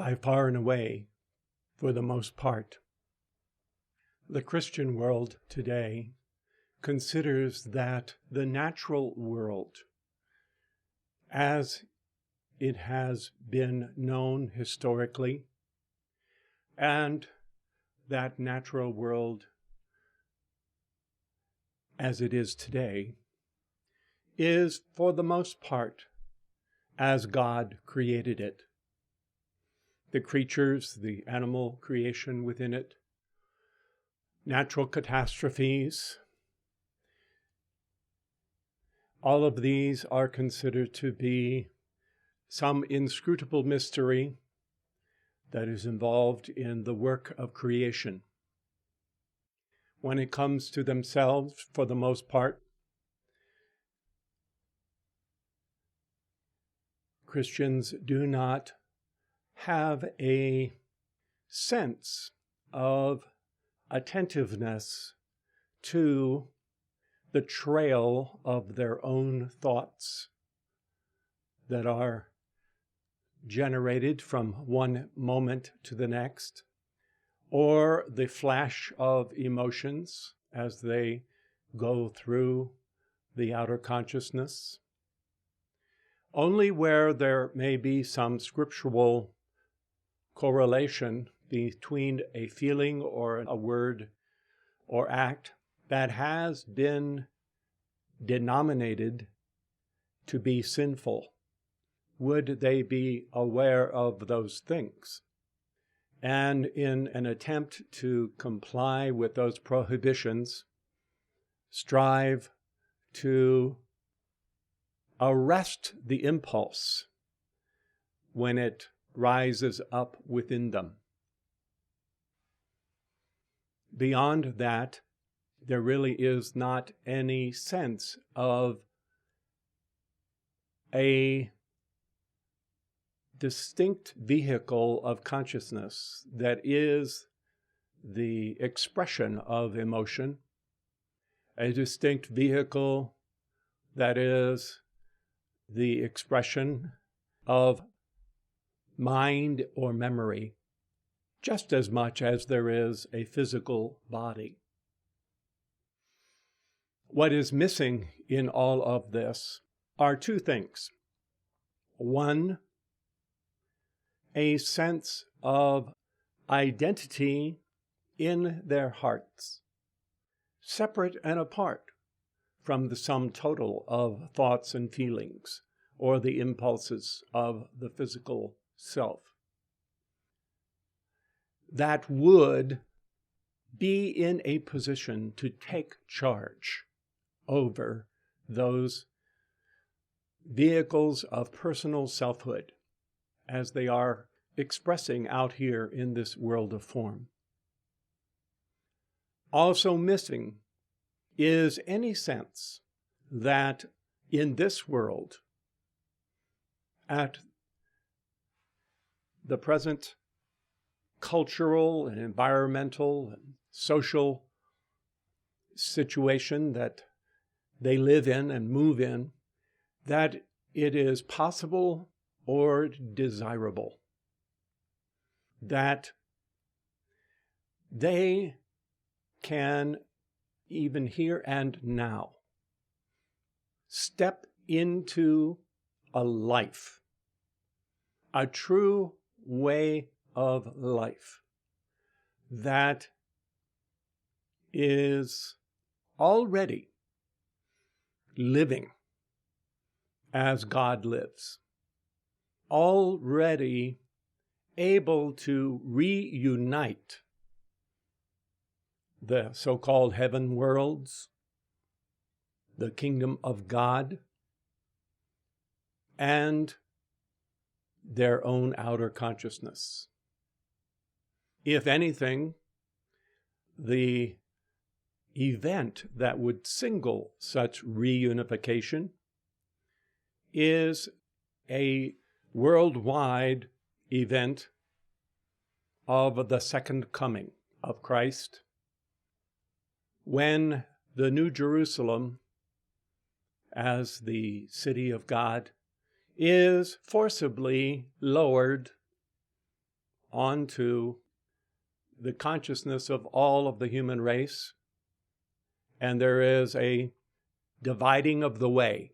by far and away, for the most part. The Christian world today considers that the natural world, as it has been known historically, and that natural world as it is today, is for the most part as God created it. The creatures, the animal creation within it, natural catastrophes, all of these are considered to be some inscrutable mystery that is involved in the work of creation. When it comes to themselves, for the most part, Christians do not have a sense of attentiveness to the trail of their own thoughts that are generated from one moment to the next, or the flash of emotions as they go through the outer consciousness. Only where there may be some scriptural correlation between a feeling or a word or act that has been denominated to be sinful, would they be aware of those things. And in an attempt to comply with those prohibitions, strive to arrest the impulse when it rises up within them. Beyond that, there really is not any sense of a distinct vehicle of consciousness that is the expression of emotion, a distinct vehicle that is the expression of mind or memory, just as much as there is a physical body. What is missing in all of this are two things. One, a sense of identity in their hearts, separate and apart from the sum total of thoughts and feelings or the impulses of the physical self, that would be in a position to take charge over those vehicles of personal selfhood as they are expressing out here in this world of form. Also missing is any sense that in this world, at the present cultural and environmental and social situation that they live in and move in, that it is possible or desirable that they can, even here and now, step into a life, a true way of life that is already living as God lives, already able to reunite the so-called heaven worlds, the kingdom of God, and their own outer consciousness. If anything, the event that would signal such reunification is a worldwide event of the second coming of Christ, when the New Jerusalem, as the city of God, is forcibly lowered onto the consciousness of all of the human race, and there is a dividing of the way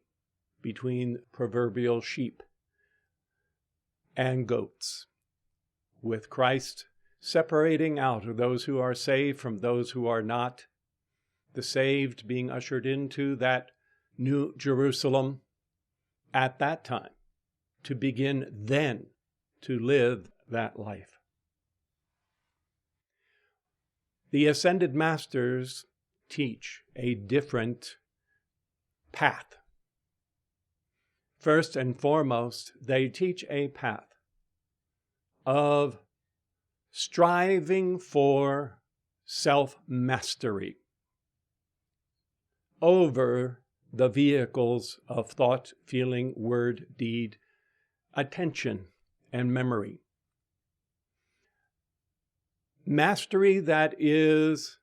between proverbial sheep and goats, with Christ separating out those who are saved from those who are not, the saved being ushered into that new Jerusalem at that time, to begin then to live that life. The ascended masters teach a different path. First and foremost, they teach a path of striving for self-mastery over the vehicles of thought, feeling, word, deed, attention, and memory. Mastery that is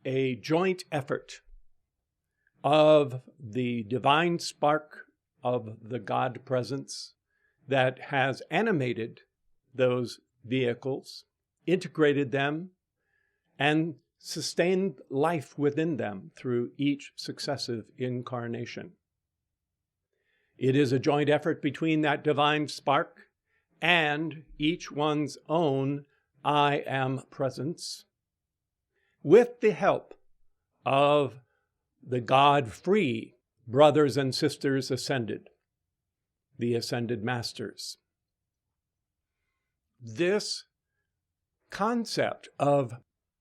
a joint effort of the divine spark of the God presence that has animated those vehicles, integrated them, and sustained life within them through each successive incarnation. It is a joint effort between that divine spark and each one's own I am presence, with the help of the God-free brothers and sisters ascended, the ascended masters. This concept of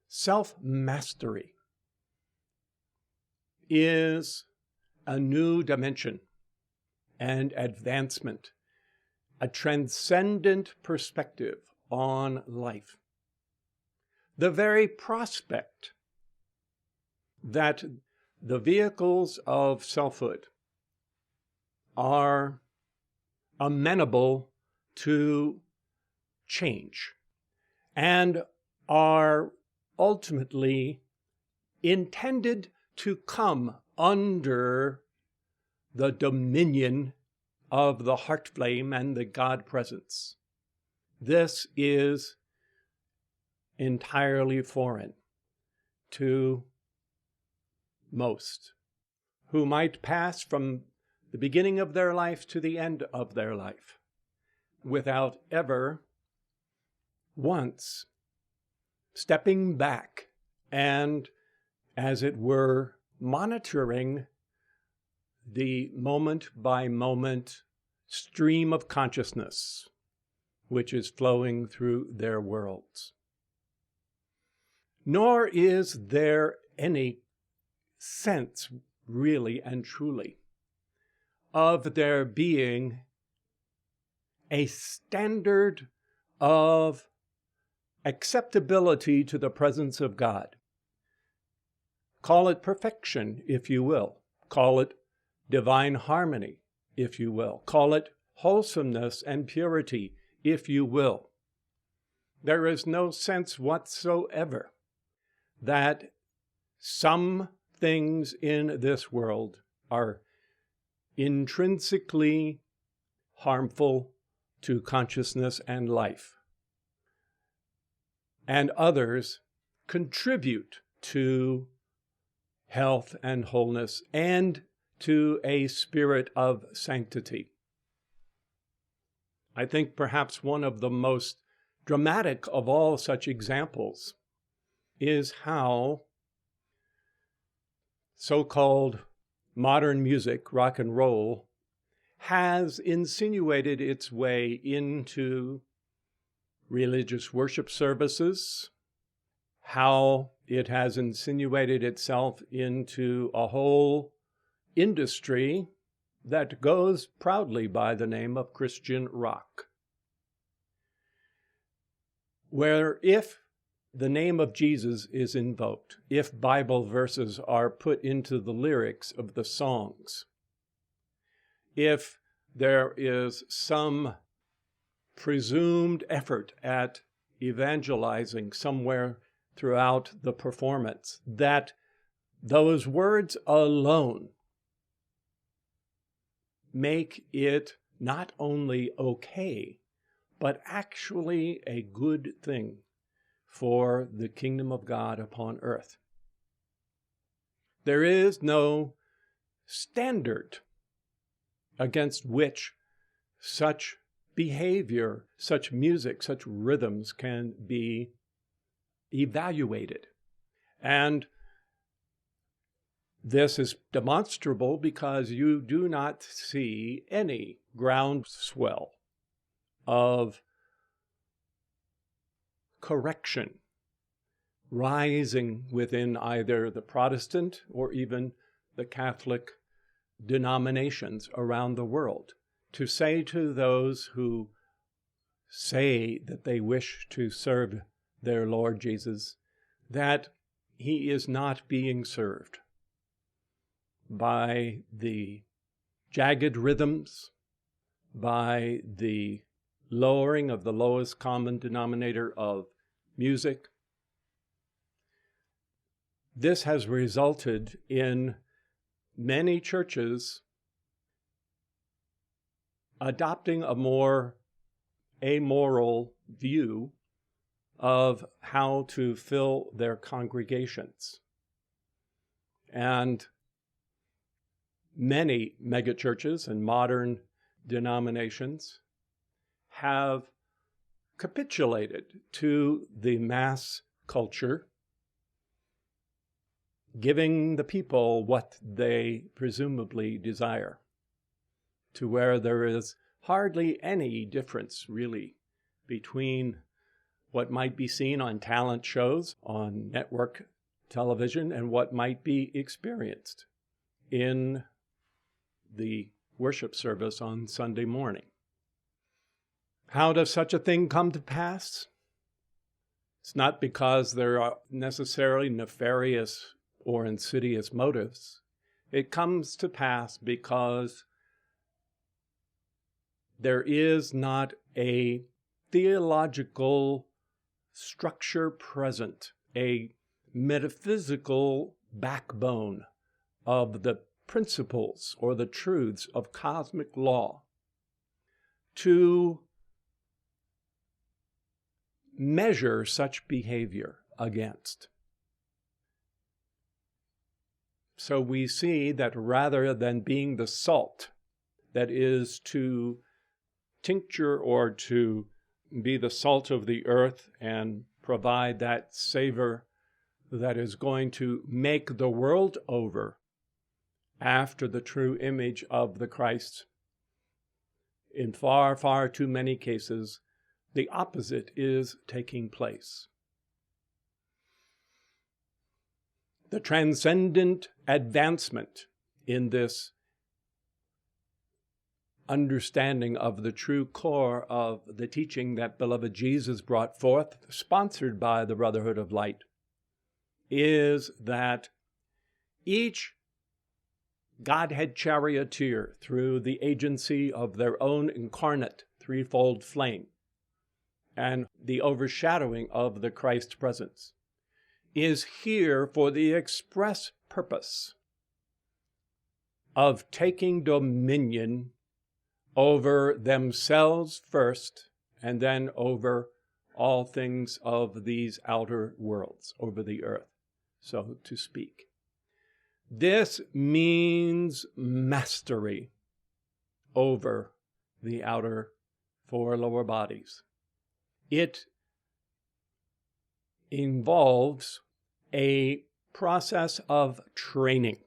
self-mastery is a new dimension and advancement, a transcendent perspective on life. The very prospect that the vehicles of selfhood are amenable to change and are ultimately intended to come under the dominion of the heart flame and the God presence. This is entirely foreign to most who might pass from the beginning of their life to the end of their life without ever once stepping back and, as it were, monitoring the moment-by-moment stream of consciousness which is flowing through their worlds. Nor is there any sense, really and truly, of there being a standard of acceptability to the presence of God. Call it perfection, if you will. Call it divine harmony, if you will. Call it wholesomeness and purity, if you will. There is no sense whatsoever that some things in this world are intrinsically harmful to consciousness and life, and others contribute to health and wholeness and to a spirit of sanctity. I think perhaps one of the most dramatic of all such examples is how so-called modern music, rock and roll, has insinuated its way into religious worship services, how it has insinuated itself into a whole industry that goes proudly by the name of Christian rock, where if the name of Jesus is invoked, if Bible verses are put into the lyrics of the songs, if there is some presumed effort at evangelizing somewhere throughout the performance, that those words alone make it not only okay, but actually a good thing for the kingdom of God upon earth. There is no standard against which such behavior, such music, such rhythms can be evaluated. And this is demonstrable because you do not see any groundswell of correction rising within either the Protestant or even the Catholic denominations around the world to say to those who say that they wish to serve their Lord Jesus that he is not being served by the jagged rhythms, by the lowering of the lowest common denominator of music. This has resulted in many churches adopting a more amoral view of how to fill their congregations. And many megachurches and modern denominations have capitulated to the mass culture, giving the people what they presumably desire, to where there is hardly any difference, really, between what might be seen on talent shows on network television and what might be experienced in the worship service on Sunday morning. How does such a thing come to pass? It's not because there are necessarily nefarious or insidious motives. It comes to pass because there is not a theological structure present, a metaphysical backbone of the principles or the truths of cosmic law to measure such behavior against. So we see that rather than being the salt that is to tincture or to be the salt of the earth and provide that savor that is going to make the world over after the true image of the Christ, in far, far too many cases, the opposite is taking place. The transcendent advancement in this understanding of the true core of the teaching that beloved Jesus brought forth, sponsored by the Brotherhood of Light, is that each Godhead charioteer, through the agency of their own incarnate threefold flame and the overshadowing of the Christ presence, is here for the express purpose of taking dominion over themselves first, and then over all things of these outer worlds, over the earth, so to speak. This means mastery over the outer four lower bodies. It involves a process of training,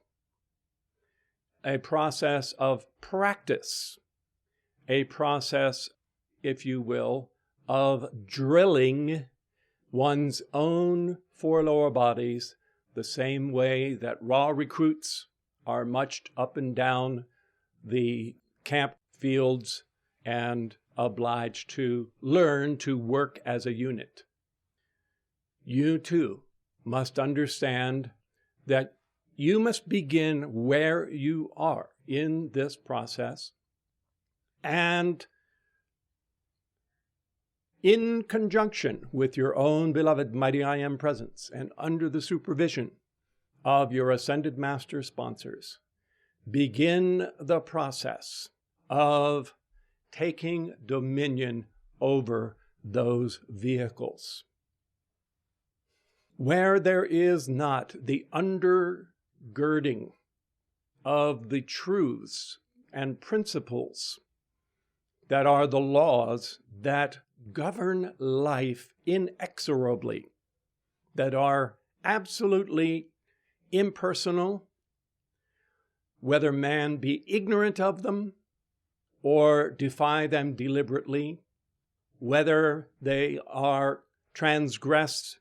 a process of practice, a process, if you will, of drilling one's own four lower bodies the same way that raw recruits are marched up and down the camp fields and obliged to learn to work as a unit. You too must understand that you must begin where you are in this process, and in conjunction with your own beloved Mighty I Am presence and under the supervision of your Ascended Master sponsors, begin the process of taking dominion over those vehicles. Where there is not the undergirding of the truths and principles that are the laws that govern life inexorably, that are absolutely impersonal, whether man be ignorant of them or defy them deliberately, whether they are transgressed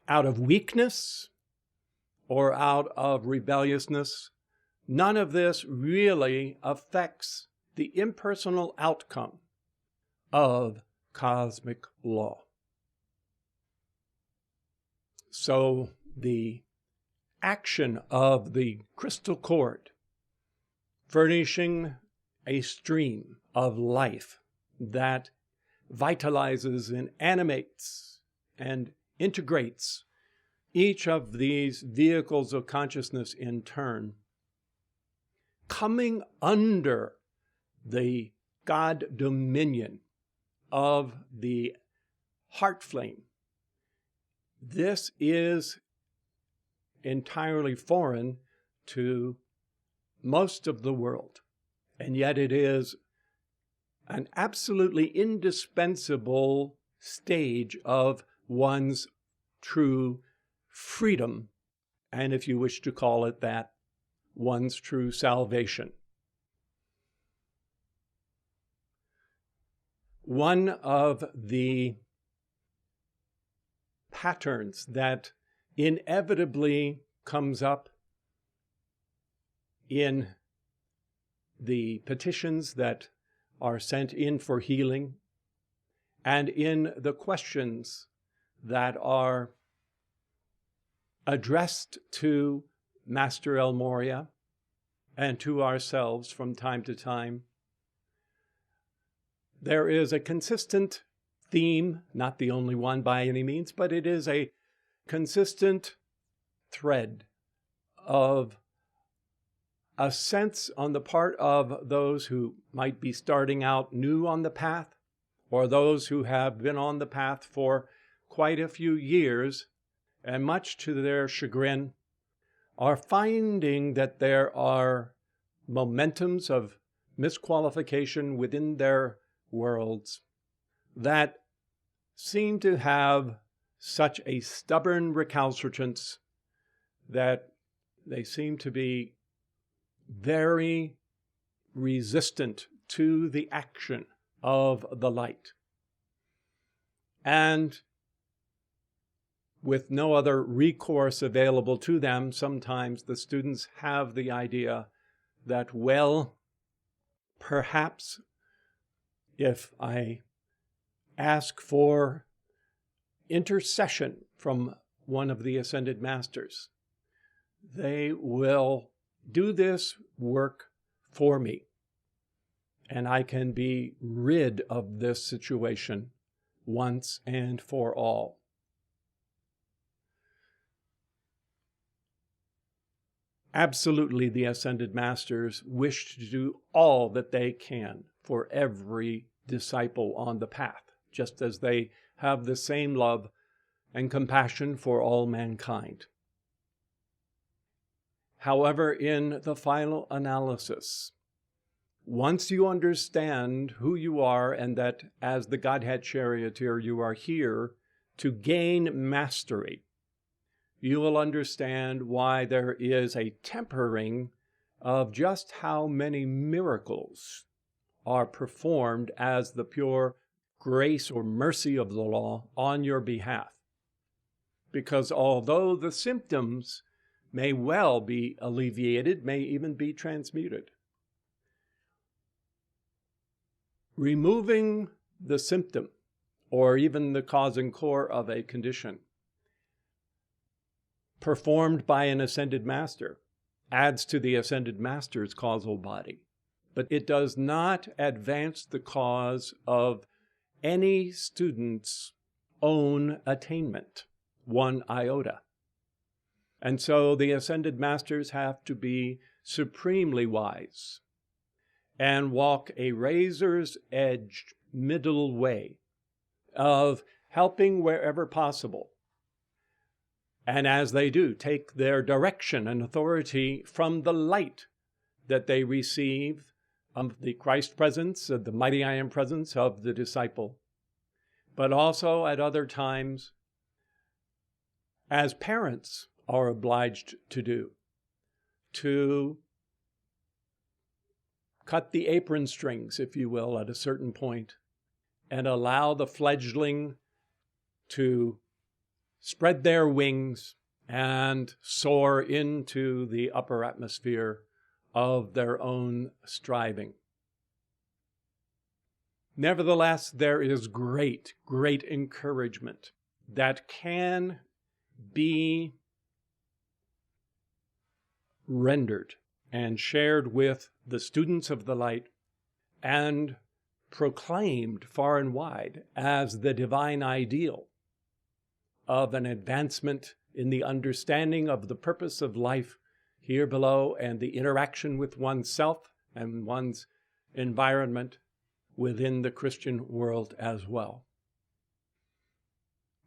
out of weakness or out of rebelliousness, none of this really affects the impersonal outcome of cosmic law. So the action of the crystal cord, furnishing a stream of life that vitalizes and animates and integrates each of these vehicles of consciousness in turn, coming under the God dominion of the heart flame. This is entirely foreign to most of the world, and yet it is an absolutely indispensable stage of one's true freedom, and if you wish to call it that, one's true salvation. One of the patterns that inevitably comes up in the petitions that are sent in for healing and in the questions that are addressed to Master El Morya and to ourselves from time to time, there is a consistent theme, not the only one by any means, but it is a consistent thread of a sense on the part of those who might be starting out new on the path, or those who have been on the path for quite a few years, and much to their chagrin, are finding that there are momentums of misqualification within their worlds that seem to have such a stubborn recalcitrance that they seem to be very resistant to the action of the light. And with no other recourse available to them, sometimes the students have the idea that, well, perhaps if I ask for intercession from one of the Ascended Masters, they will do this work for me, and I can be rid of this situation once and for all. Absolutely, the Ascended Masters wish to do all that they can for every disciple on the path, just as they have the same love and compassion for all mankind. However, in the final analysis, once you understand who you are and that as the Godhead Charioteer you are here to gain mastery, you will understand why there is a tempering of just how many miracles are performed as the pure grace or mercy of the law on your behalf. Because although the symptoms may well be alleviated, may even be transmuted, removing the symptom or even the cause and core of a condition performed by an Ascended Master adds to the Ascended Master's causal body, but it does not advance the cause of any student's own attainment, one iota. And so the Ascended Masters have to be supremely wise and walk a razor's edge middle way of helping wherever possible. And as they do, take their direction and authority from the light that they receive of the Christ presence, of the mighty I am presence of the disciple, but also at other times, as parents are obliged to do, to cut the apron strings, if you will, at a certain point, and allow the fledgling to spread their wings and soar into the upper atmosphere of their own striving. Nevertheless, there is great, great encouragement that can be rendered and shared with the students of the light and proclaimed far and wide as the divine ideal of an advancement in the understanding of the purpose of life here below and the interaction with oneself and one's environment within the Christian world as well.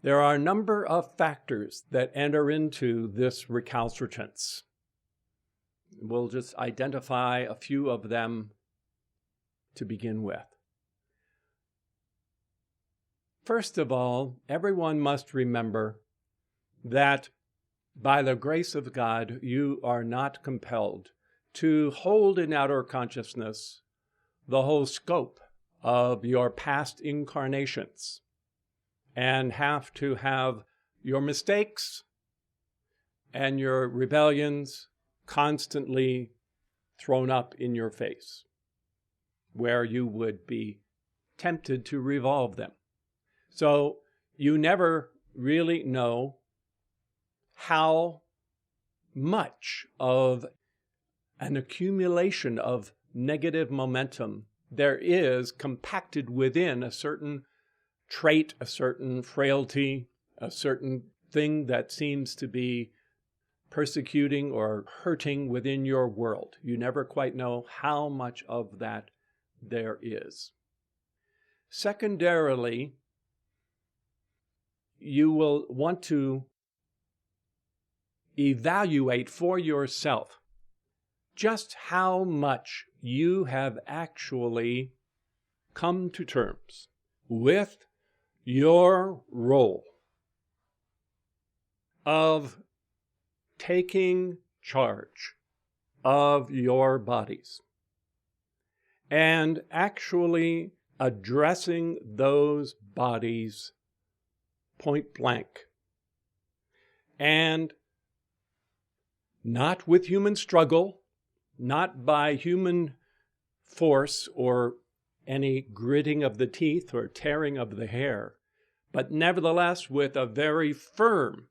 There are a number of factors that enter into this recalcitrance. We'll just identify a few of them to begin with. First of all, everyone must remember that by the grace of God, you are not compelled to hold in outer consciousness the whole scope of your past incarnations and have to have your mistakes and your rebellions constantly thrown up in your face, where you would be tempted to revolve them. So you never really know how much of an accumulation of negative momentum there is compacted within a certain trait, a certain frailty, a certain thing that seems to be persecuting or hurting within your world. You never quite know how much of that there is. Secondarily, you will want to evaluate for yourself just how much you have actually come to terms with your role of taking charge of your bodies and actually addressing those bodies point blank, and not with human struggle, not by human force or any gritting of the teeth or tearing of the hair, but nevertheless with a very firm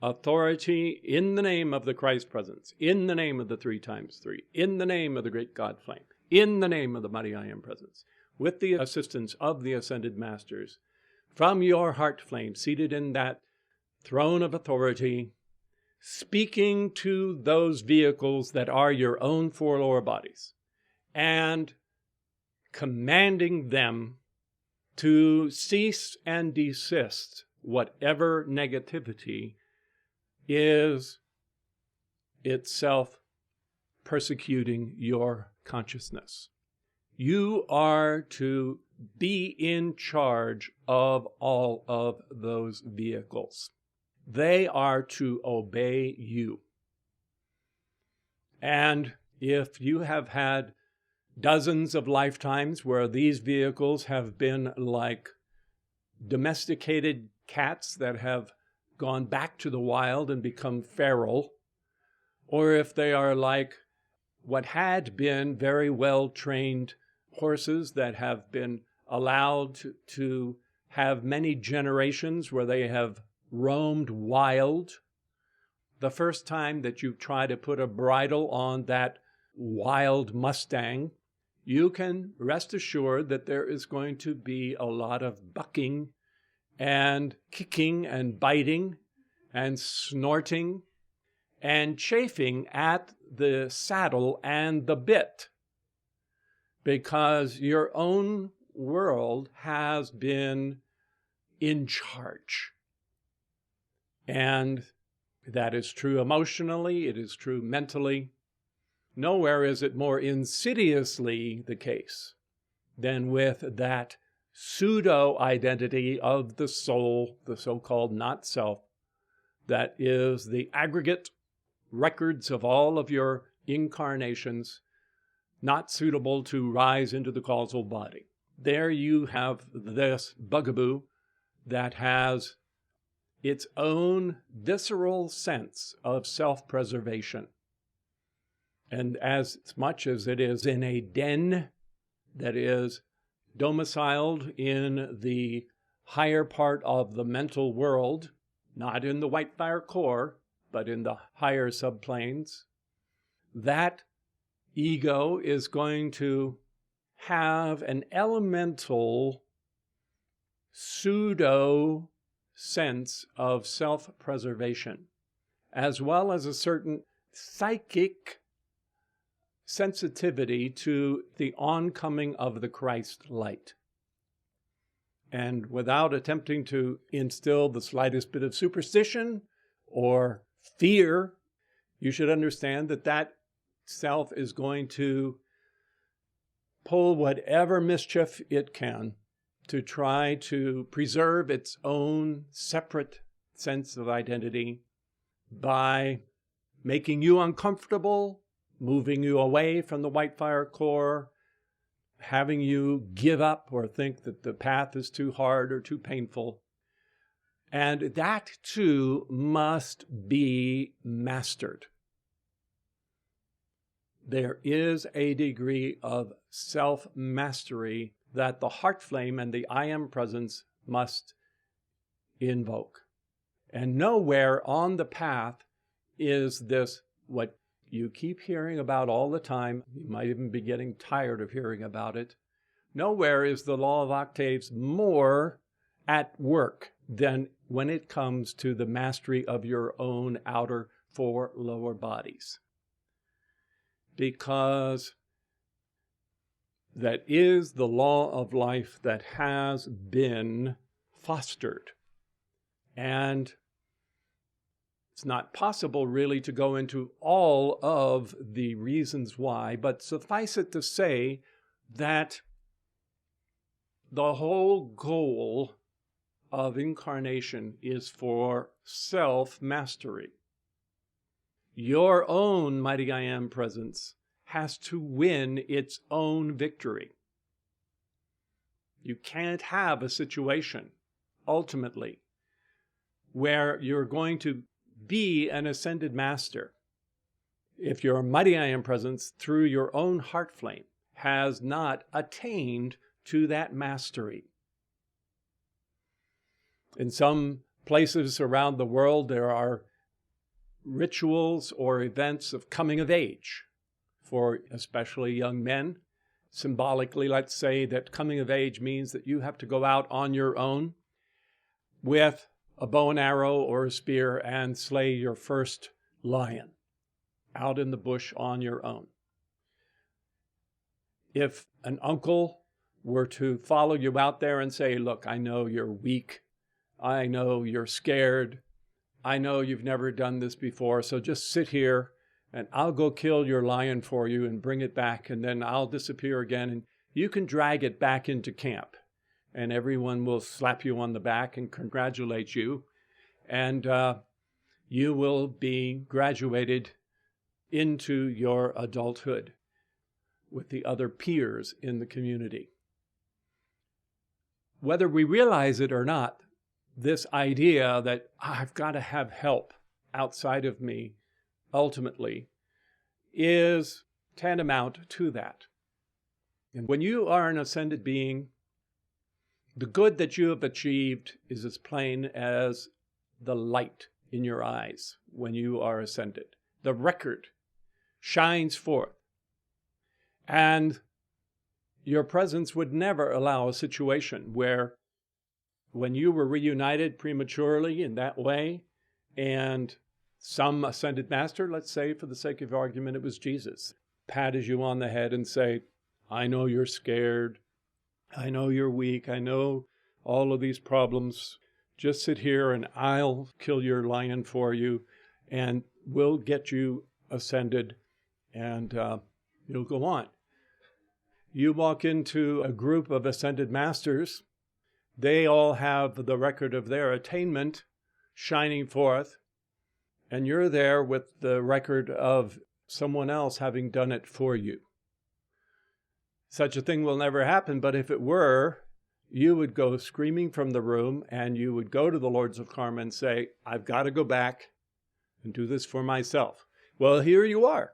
authority in the name of the Christ presence, in the name of the 3x3, in the name of the great God flame, in the name of the mighty I am presence, with the assistance of the ascended masters, from your heart flame, seated in that throne of authority, speaking to those vehicles that are your own four lower bodies, and commanding them to cease and desist whatever negativity is itself persecuting your consciousness. You are to be in charge of all of those vehicles. They are to obey you. And if you have had dozens of lifetimes where these vehicles have been like domesticated cats that have gone back to the wild and become feral, or if they are like what had been very well-trained horses that have been allowed to have many generations where they have roamed wild, the first time that you try to put a bridle on that wild Mustang, you can rest assured that there is going to be a lot of bucking and kicking and biting and snorting and chafing at the saddle and the bit, because your own world has has been in charge. And that is true emotionally, it is true mentally. Nowhere is it more insidiously the case than with that pseudo-identity of the soul, the so-called not self, that is the aggregate records of all of your incarnations, not suitable to rise into the causal body. There you have this bugaboo that has its own visceral sense of self-preservation. And as much as it is in a den that is domiciled in the higher part of the mental world, not in the white fire core, but in the higher subplanes, that ego is going to have an elemental pseudo sense of self-preservation, as well as a certain psychic sensitivity to the oncoming of the Christ light. And without attempting to instill the slightest bit of superstition or fear, you should understand that that self is going to pull whatever mischief it can to try to preserve its own separate sense of identity by making you uncomfortable, moving you away from the white fire core, having you give up or think that the path is too hard or too painful. And that too must be mastered. There is a degree of self-mastery that the heart flame and the I am presence must invoke. And nowhere on the path is this what you keep hearing about all the time. You might even be getting tired of hearing about it. Nowhere is the law of octaves more at work than when it comes to the mastery of your own outer four lower bodies. Because that is the law of life that has been fostered. And it's not possible really to go into all of the reasons why, but suffice it to say that the whole goal of incarnation is for self-mastery. Your own mighty I am presence has to win its own victory. You can't have a situation, ultimately, where you're going to be an ascended master if your mighty I am presence through your own heart flame has not attained to that mastery. In some places around the world, there are rituals or events of coming of age for especially young men. Symbolically, let's say that coming of age means that you have to go out on your own with a bow and arrow or a spear and slay your first lion out in the bush on your own. If an uncle were to follow you out there and say, look, I know you're weak, I know you're scared, I know you've never done this before, so just sit here and I'll go kill your lion for you and bring it back, and then I'll disappear again and you can drag it back into camp. And everyone will slap you on the back and congratulate you. And you will be graduated into your adulthood with the other peers in the community. Whether we realize it or not, this idea that I've got to have help outside of me, ultimately, is tantamount to that. And when you are an ascended being, the good that you have achieved is as plain as the light in your eyes when you are ascended. The record shines forth. And your presence would never allow a situation where when you were reunited prematurely in that way, and some ascended master, let's say for the sake of argument it was Jesus, patted you on the head and say, I know you're scared, I know you're weak, I know all of these problems. Just sit here and I'll kill your lion for you, and we'll get you ascended, and you'll go on. You walk into a group of ascended masters. They all have the record of their attainment shining forth, and you're there with the record of someone else having done it for you. Such a thing will never happen, but if it were, you would go screaming from the room, and you would go to the Lords of Karma and say, I've got to go back and do this for myself. Well, here you are.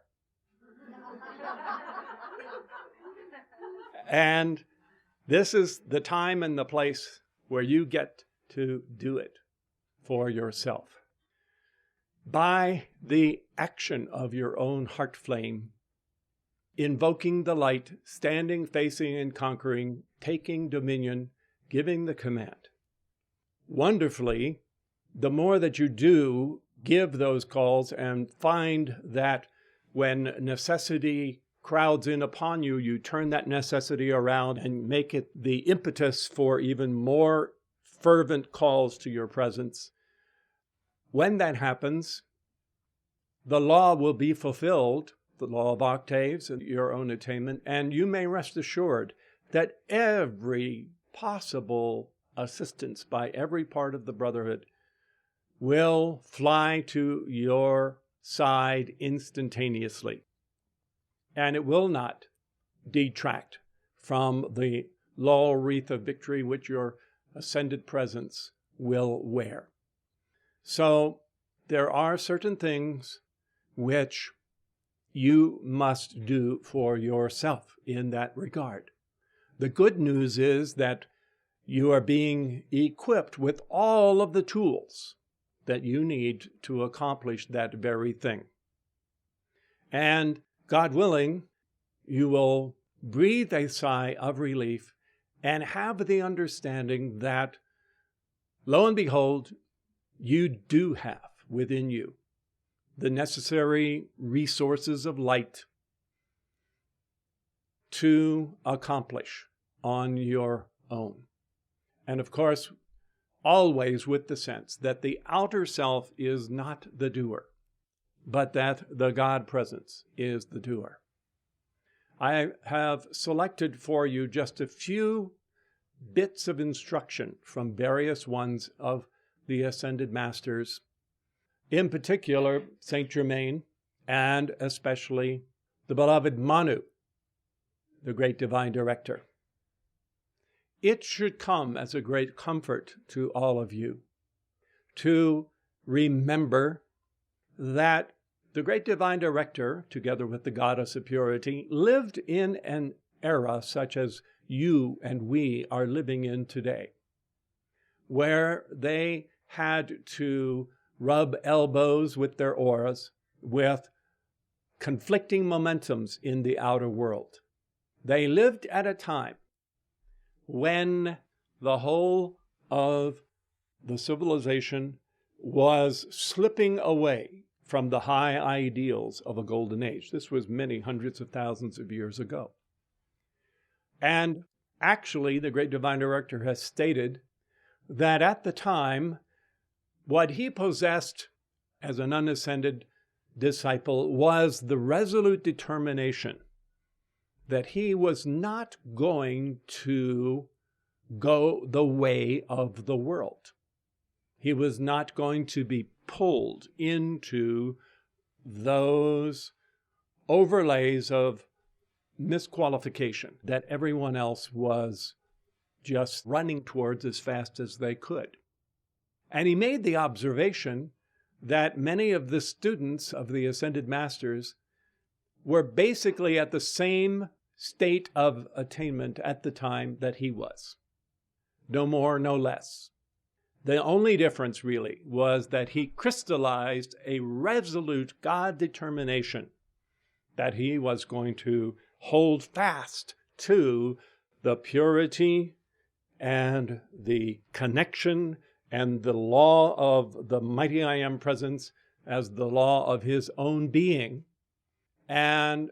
And this is the time and the place where you get to do it for yourself. By the action of your own heart flame, invoking the light, standing, facing, and conquering, taking dominion, giving the command. Wonderfully, the more that you do give those calls and find that when necessity crowds in upon you, you turn that necessity around and make it the impetus for even more fervent calls to your presence. When that happens, the law will be fulfilled, the law of octaves and your own attainment, and you may rest assured that every possible assistance by every part of the brotherhood will fly to your side instantaneously. And it will not detract from the laurel wreath of victory which your ascended presence will wear. So there are certain things which you must do for yourself in that regard. The good news is that you are being equipped with all of the tools that you need to accomplish that very thing. And God willing, you will breathe a sigh of relief and have the understanding that, lo and behold, you do have within you the necessary resources of light to accomplish on your own. And of course, always with the sense that the outer self is not the doer, but that the God presence is the doer. I have selected for you just a few bits of instruction from various ones of the Ascended Masters, in particular Saint Germain, and especially the beloved Manu, the great divine director. It should come as a great comfort to all of you to remember that the great divine director, together with the goddess of purity, lived in an era such as you and we are living in today, where they had to rub elbows with their auras, with conflicting momentums in the outer world. They lived at a time when the whole of the civilization was slipping away from the high ideals of a golden age. This was many hundreds of thousands of years ago. And actually, the great divine director has stated that at the time, what he possessed as an unascended disciple was the resolute determination that he was not going to go the way of the world. He was not going to be pulled into those overlays of misqualification that everyone else was just running towards as fast as they could. And he made the observation that many of the students of the Ascended Masters were basically at the same state of attainment at the time that he was. No more, no less. The only difference really was that he crystallized a resolute God determination that he was going to hold fast to the purity and the connection and the law of the mighty I Am presence as the law of his own being, and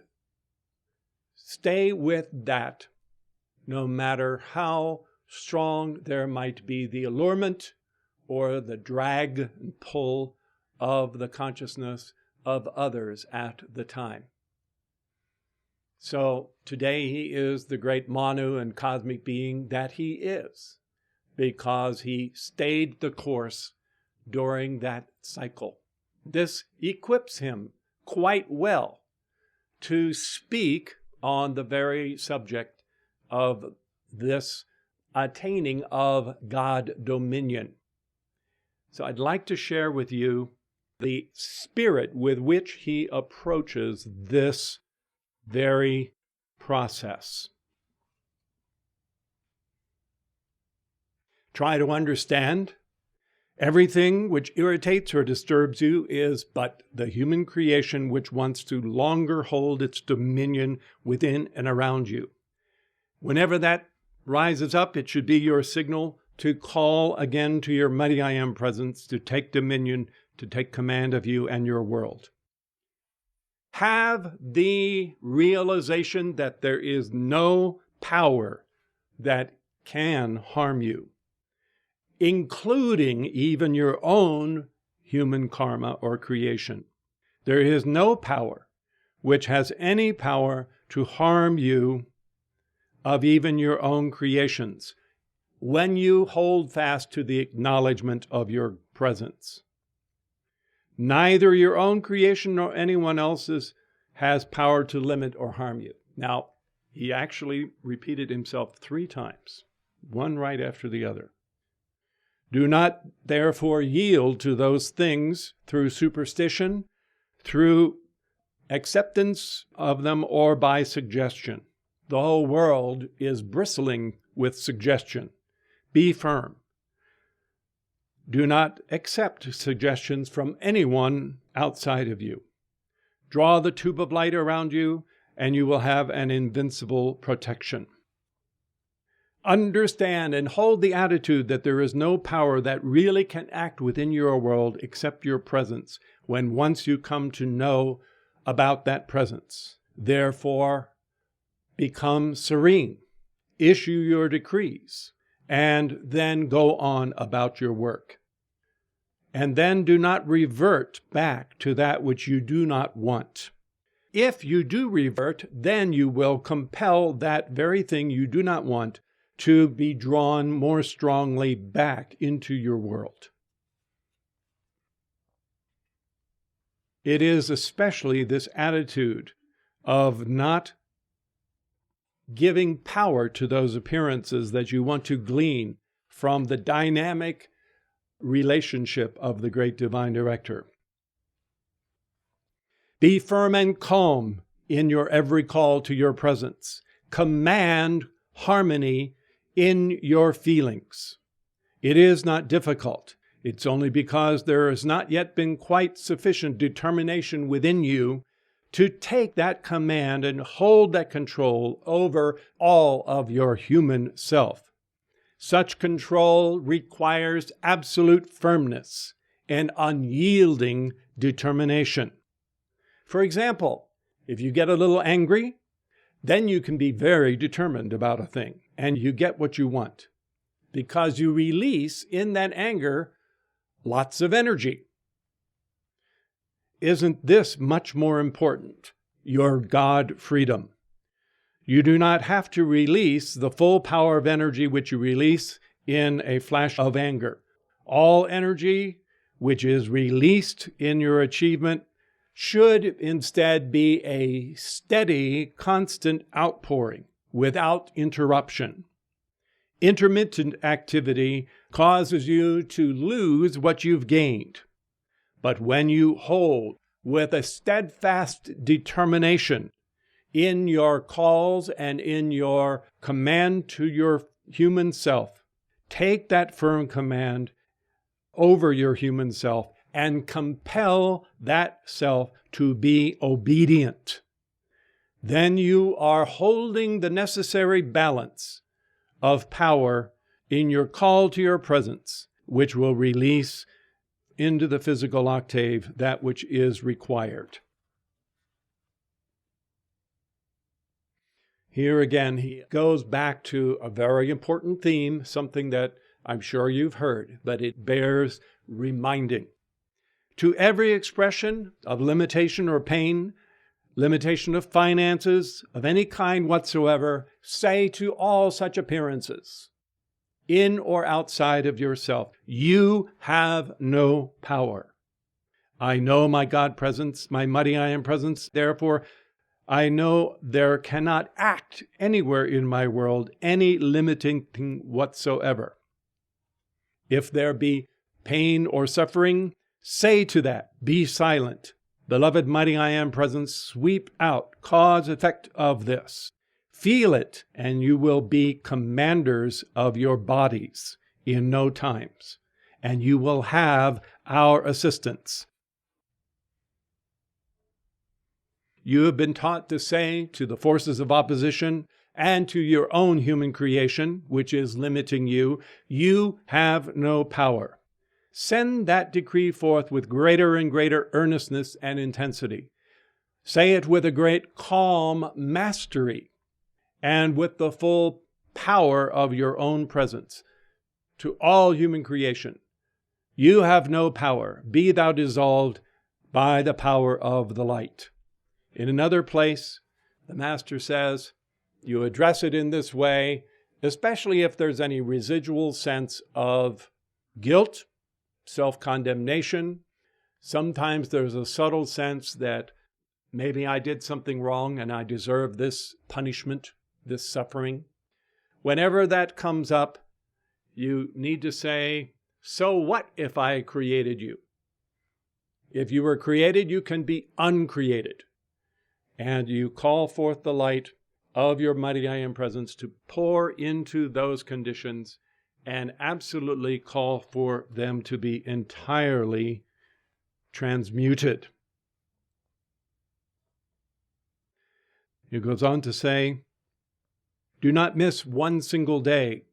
stay with that no matter how strong there might be the allurement or the drag and pull of the consciousness of others at the time. So today he is the great Manu and cosmic being that he is, because he stayed the course during that cycle. This equips him quite well to speak on the very subject of this attaining of God dominion. So I'd like to share with you the spirit with which he approaches this very process. Try to understand. Everything which irritates or disturbs you is but the human creation which wants to longer hold its dominion within and around you. Whenever that rises up, it should be your signal to call again to your mighty I Am presence to take dominion, to take command of you and your world. Have the realization that there is no power that can harm you, including even your own human karma or creation. There is no power which has any power to harm you of even your own creations when you hold fast to the acknowledgement of your presence. Neither your own creation nor anyone else's has power to limit or harm you. Now, he actually repeated himself 3 times, one right after the other. Do not therefore yield to those things through superstition, through acceptance of them, or by suggestion. The whole world is bristling with suggestion. Be firm. Do not accept suggestions from anyone outside of you. Draw the tube of light around you, and you will have an invincible protection. Understand and hold the attitude that there is no power that really can act within your world except your presence when once you come to know about that presence. Therefore, become serene, issue your decrees, and then go on about your work. And then do not revert back to that which you do not want. If you do revert, then you will compel that very thing you do not want to be drawn more strongly back into your world. It is especially this attitude of not giving power to those appearances that you want to glean from the dynamic relationship of the great divine director. Be firm and calm in your every call to your presence. Command harmony in your feelings. It is not difficult. It's only because there has not yet been quite sufficient determination within you to take that command and hold that control over all of your human self. Such control requires absolute firmness and unyielding determination. For example, if you get a little angry, then you can be very determined about a thing, and you get what you want, because you release in that anger lots of energy. Isn't this much more important? Your God freedom. You do not have to release the full power of energy which you release in a flash of anger. All energy which is released in your achievement should instead be a steady, constant outpouring without interruption. Intermittent activity causes you to lose what you've gained. But when you hold with a steadfast determination in your calls and in your command to your human self, take that firm command over your human self and compel that self to be obedient. Then you are holding the necessary balance of power in your call to your presence, which will release into the physical octave that which is required. Here again, he goes back to a very important theme, something that I'm sure you've heard, but it bears reminding. To every expression of limitation or pain, limitation of finances, of any kind whatsoever, say to all such appearances, in or outside of yourself, you have no power. I know my God presence, my mighty I am presence, therefore I know there cannot act anywhere in my world any limiting thing whatsoever. If there be pain or suffering, say to that, be silent. Beloved mighty I am presence, sweep out cause effect of this. Feel it, and you will be commanders of your bodies in no times, and you will have our assistance. You have been taught to say to the forces of opposition and to your own human creation, which is limiting you, you have no power. Send that decree forth with greater and greater earnestness and intensity. Say it with a great calm mastery and with the full power of your own presence to all human creation. You have no power. Be thou dissolved by the power of the light. In another place, the Master says, you address it in this way, especially if there's any residual sense of guilt, self-condemnation. Sometimes there's a subtle sense that maybe I did something wrong and I deserve this punishment, this suffering. Whenever that comes up, you need to say, so what if I created you? If you were created, you can be uncreated. And you call forth the light of your mighty I am presence to pour into those conditions and absolutely call for them to be entirely transmuted. He goes on to say, do not miss one single day,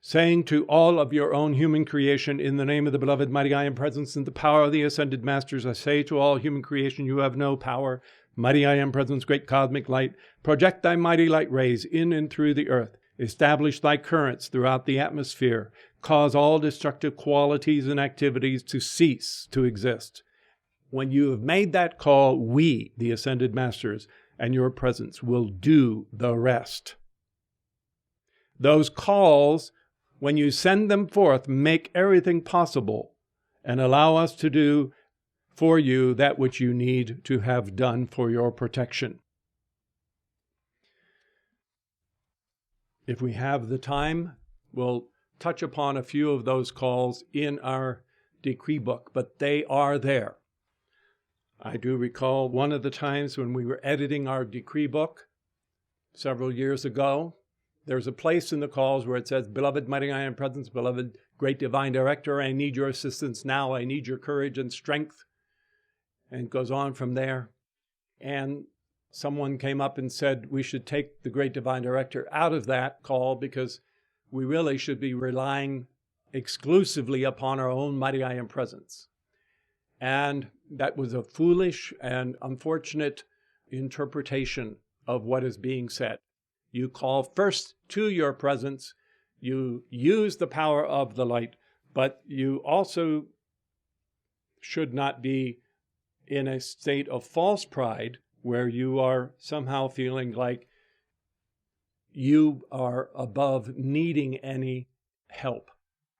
saying to all of your own human creation, in the name of the beloved mighty I am presence and the power of the ascended masters, I say to all human creation, you have no power. Mighty I am presence, great cosmic light, project thy mighty light rays in and through the earth. Establish thy currents throughout the atmosphere. Cause all destructive qualities and activities to cease to exist. When you have made that call, we, the ascended masters, and your presence will do the rest. Those calls, when you send them forth, make everything possible and allow us to do for you that which you need to have done for your protection. If we have the time, we'll touch upon a few of those calls in our decree book, but they are there. I do recall one of the times when we were editing our decree book several years ago, there's a place in the calls where it says, beloved mighty I am presence, beloved great divine director, I need your assistance now, I need your courage and strength. And it goes on from there. And someone came up and said we should take the great divine director out of that call because we really should be relying exclusively upon our own mighty I am presence. And that was a foolish and unfortunate interpretation of what is being said. You call first to your presence, you use the power of the light, but you also should not be in a state of false pride where you are somehow feeling like you are above needing any help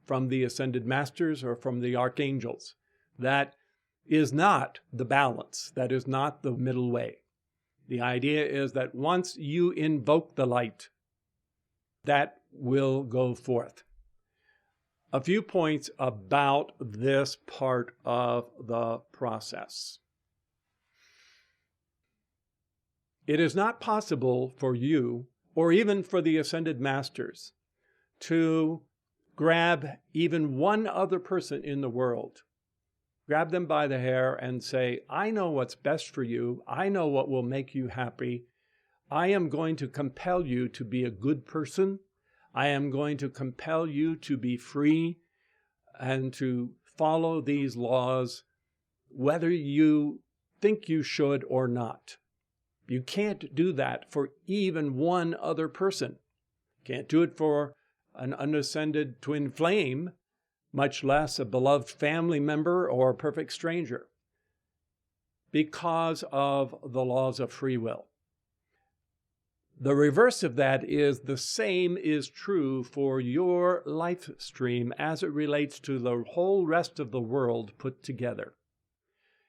from the ascended masters or from the archangels. That is not the balance. That is not the middle way. The idea is that once you invoke the light, that will go forth. A few points about this part of the process. It is not possible for you, or even for the ascended masters, to grab even one other person in the world, grab them by the hair and say, I know what's best for you. I know what will make you happy. I am going to compel you to be a good person. I am going to compel you to be free and to follow these laws, whether you think you should or not. You can't do that for even one other person. Can't do it for an unascended twin flame, much less a beloved family member or a perfect stranger, because of the laws of free will. The reverse of that is the same is true for your life stream as it relates to the whole rest of the world put together.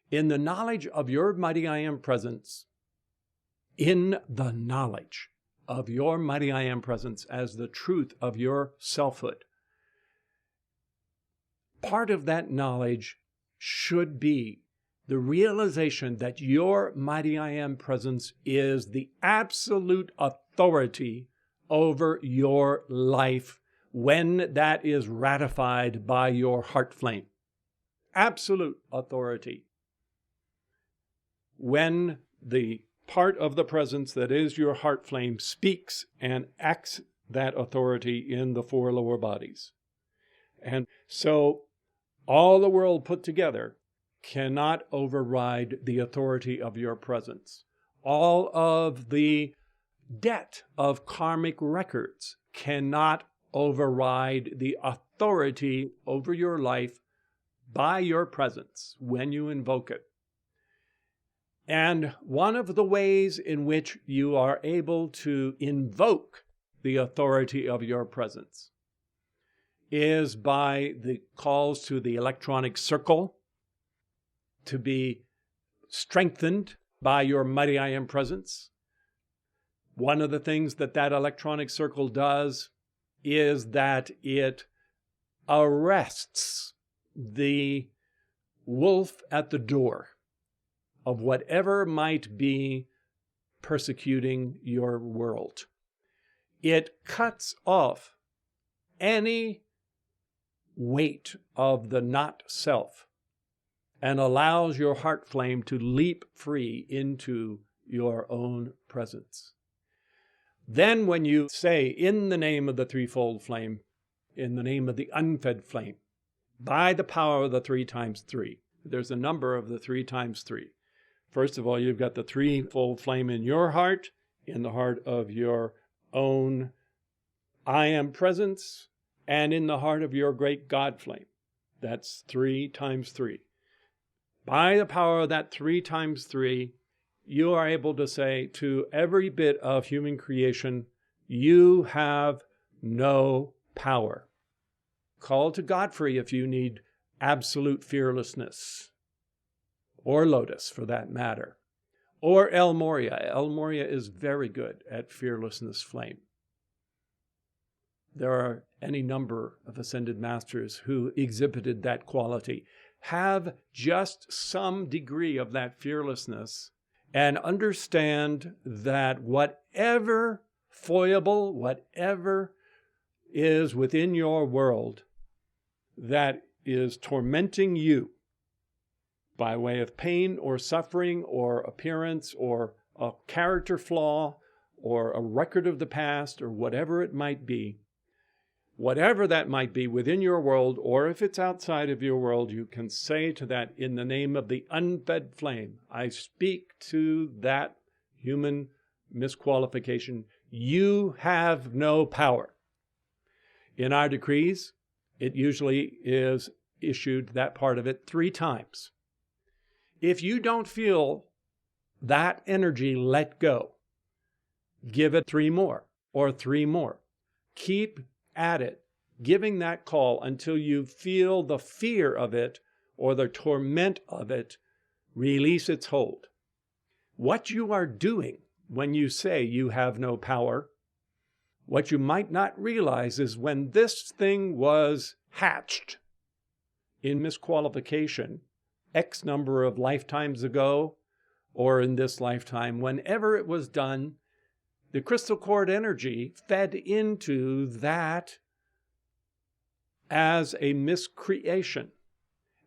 In the knowledge of your mighty I Am presence, in the knowledge of your mighty I Am presence as the truth of your selfhood, part of that knowledge should be the realization that your mighty I Am presence is the absolute authority over your life when that is ratified by your heart flame. Absolute authority. When the part of the presence that is your heart flame speaks and acts that authority in the four lower bodies. And so all the world put together cannot override the authority of your presence. All of the debt of karmic records cannot override the authority over your life by your presence when you invoke it. And one of the ways in which you are able to invoke the authority of your presence is by the calls to the electronic circle to be strengthened by your mighty I Am presence. One of the things that electronic circle does is that it arrests the wolf at the door of whatever might be persecuting your world. It cuts off any weight of the not self and allows your heart flame to leap free into your own presence. Then when you say, in the name of the threefold flame, in the name of the unfed flame, by the power of the 3 times 3, there's a number of the 3 times 3. First of all, you've got the threefold flame in your heart, in the heart of your own I Am presence, and in the heart of your great God flame. That's 3 times 3. By the power of that 3 times 3, you are able to say to every bit of human creation, you have no power. Call to Godfrey if you need absolute fearlessness, or Lotus for that matter, or El Moria. El Moria is very good at fearlessness flame. There are any number of ascended masters who exhibited that quality. Have just some degree of that fearlessness and understand that whatever foible, whatever is within your world that is tormenting you by way of pain or suffering or appearance or a character flaw or a record of the past or whatever it might be, whatever that might be within your world, or if it's outside of your world, you can say to that, in the name of the unfed flame, I speak to that human misqualification. You have no power. In our decrees, it usually is issued, that part of it, 3 times. If you don't feel that energy let go, give it 3 more or 3 more. Keep at it, giving that call until you feel the fear of it or the torment of it release its hold. What you are doing when you say you have no power, what you might not realize is when this thing was hatched in misqualification, X number of lifetimes ago, or in this lifetime, whenever it was done, the crystal cord energy fed into that as a miscreation.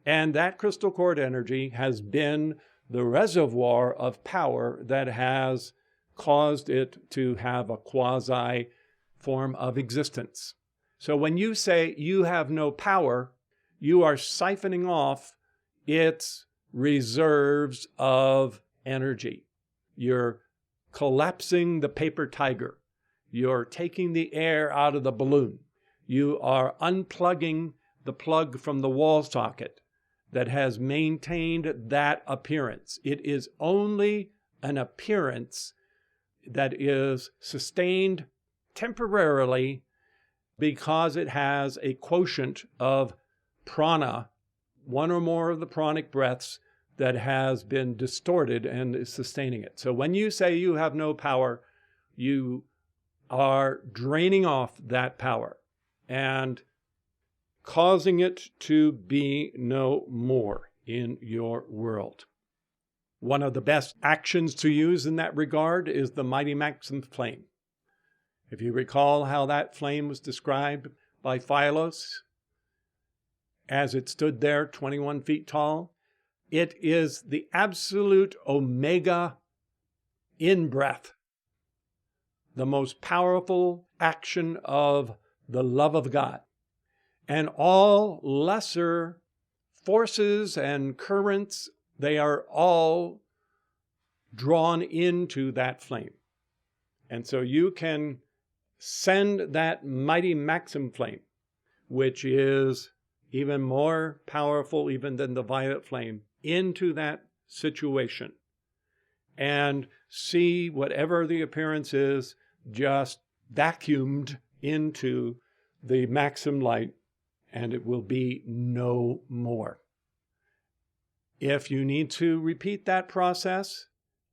And that crystal cord energy has been the reservoir of power that has caused it to have a quasi form of existence. So when you say you have no power, you are siphoning off its reserves of energy. You're collapsing the paper tiger. You're taking the air out of the balloon. You are unplugging the plug from the wall socket that has maintained that appearance. It is only an appearance that is sustained temporarily because it has a quotient of prana, one or more of the pranic breaths, that has been distorted and is sustaining it. So when you say you have no power, you are draining off that power and causing it to be no more in your world. One of the best actions to use in that regard is the mighty Maxim flame. If you recall how that flame was described by Philos as it stood there 21 feet tall, it is the absolute omega in-breath, the most powerful action of the love of God. And all lesser forces and currents, they are all drawn into that flame. And so you can send that mighty Maxim flame, which is even more powerful even than the violet flame, into that situation and see whatever the appearance is just vacuumed into the Maxim light, and it will be no more. If you need to repeat that process,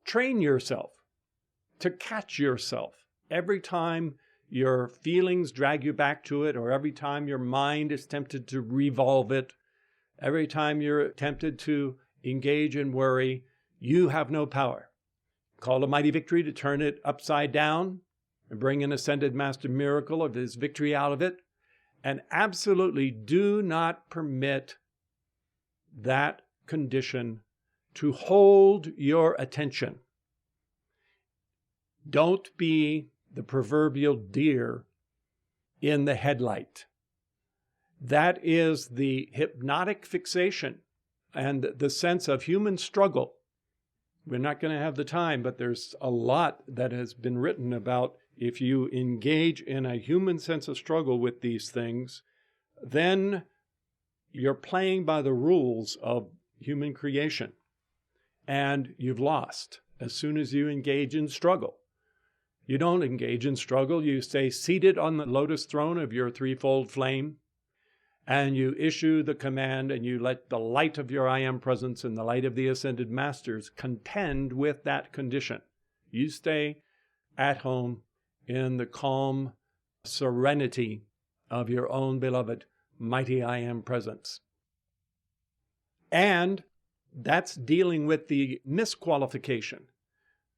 train yourself to catch yourself every time your feelings drag you back to it, or every time your mind is tempted to revolve it, every time you're tempted to engage in worry. You have no power. Call a mighty victory to turn it upside down and bring an ascended master miracle of his victory out of it. And absolutely do not permit that condition to hold your attention. Don't be the proverbial deer in the headlight. That is the hypnotic fixation and the sense of human struggle. We're not going to have the time, but there's a lot that has been written about if you engage in a human sense of struggle with these things, then you're playing by the rules of human creation, and you've lost as soon as you engage in struggle. You don't engage in struggle. You stay seated on the lotus throne of your threefold flame, and you issue the command, and you let the light of your I Am presence and the light of the ascended masters contend with that condition. You stay at home in the calm serenity of your own beloved mighty I Am presence. And that's dealing with the misqualification.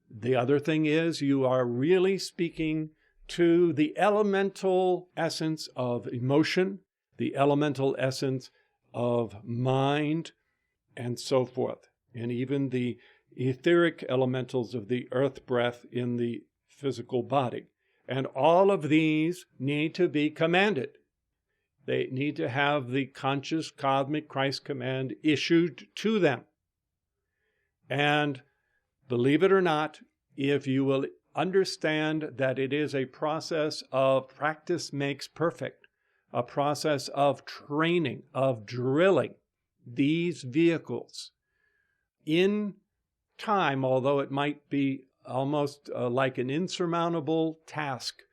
The other thing is you are really speaking to the elemental essence of emotion, the elemental essence of mind, and so forth, and even the etheric elementals of the earth breath in the physical body. And all of these need to be commanded. They need to have the conscious cosmic Christ command issued to them. And believe it or not, if you will understand that it is a process of practice makes perfect, a process of training, of drilling these vehicles in time, although it might be almost like an insurmountable task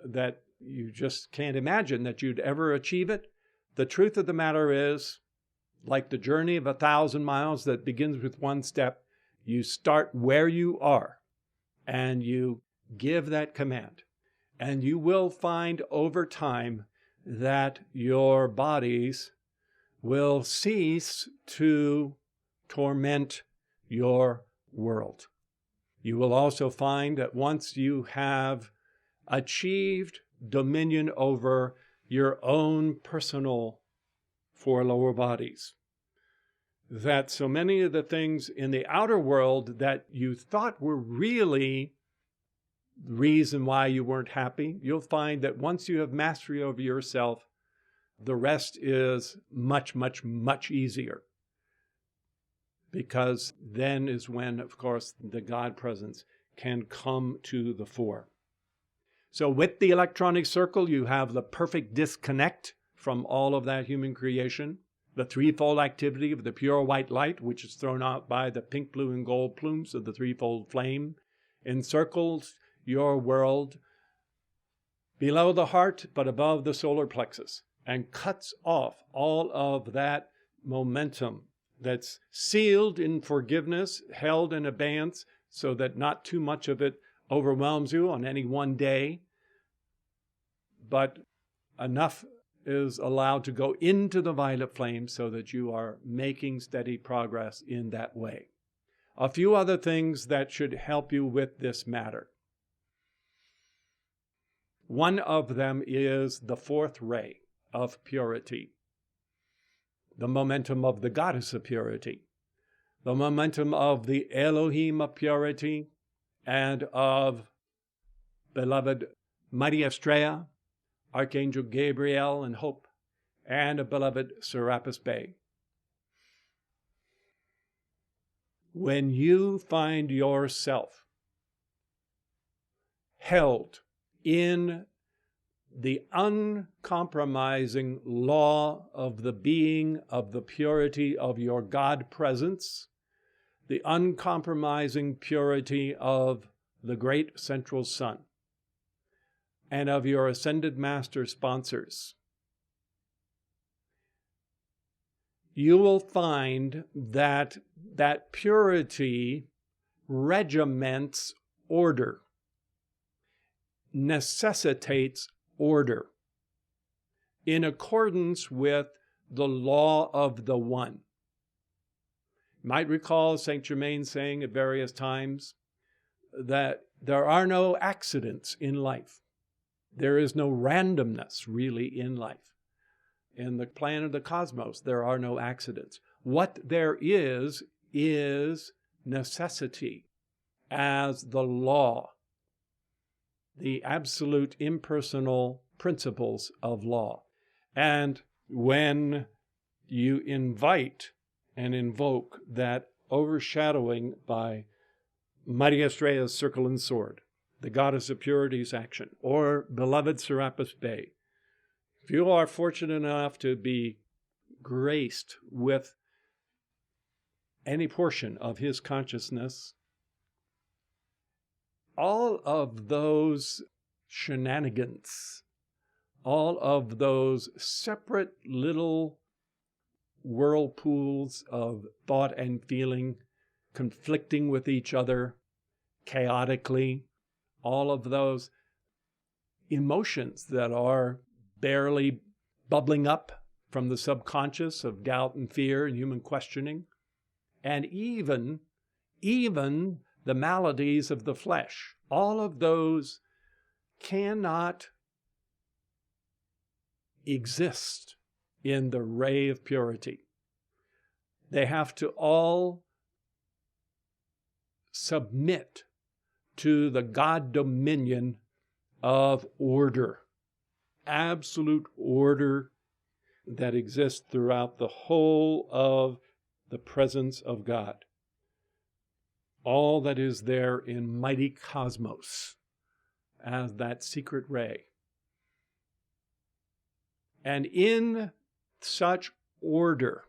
that you just can't imagine that you'd ever achieve it. The truth of the matter is, like the journey of 1,000 miles that begins with one step, you start where you are and you give that command. And you will find over time that your bodies will cease to torment your world. You will also find that once you have achieved dominion over your own personal four lower bodies, that so many of the things in the outer world that you thought were really the reason why you weren't happy, you'll find that once you have mastery over yourself, the rest is much, much, much easier. Because then is when, of course, the God presence can come to the fore. So with the electronic circle, you have the perfect disconnect from all of that human creation, the threefold activity of the pure white light, which is thrown out by the pink, blue, and gold plumes of the threefold flame, encircles your world below the heart, but above the solar plexus, and cuts off all of that momentum that's sealed in forgiveness, held in abeyance, so that not too much of it overwhelms you on any one day, but enough is allowed to go into the violet flame so that you are making steady progress in that way. A few other things that should help you with this matter. One of them is the fourth ray of purity, the momentum of the goddess of purity, the momentum of the Elohim of purity, and of beloved Mighty Estrella, Archangel Gabriel and Hope, and a beloved Serapis Bey. When you find yourself held in the uncompromising law of the being of the purity of your God presence, the uncompromising purity of the great central sun, and of your ascended master sponsors, you will find that that purity regiments order, necessitates order, in accordance with the law of the one. You might recall Saint Germain saying at various times that there are no accidents in life. There is no randomness really in life. In the plan of the cosmos, there are no accidents. What there is necessity as the law, the absolute impersonal principles of law. And when you invite and invoke that overshadowing by Mighty Estrella's circle and sword, the goddess of purity's action, or beloved Serapis Bey, if you are fortunate enough to be graced with any portion of his consciousness, all of those shenanigans, all of those separate little whirlpools of thought and feeling conflicting with each other chaotically, all of those emotions that are barely bubbling up from the subconscious of doubt and fear and human questioning, and even the maladies of the flesh, all of those cannot exist in the ray of purity. They have to all submit to the God dominion of order, absolute order that exists throughout the whole of the presence of God. All that is there in mighty cosmos as that secret ray. And in such order,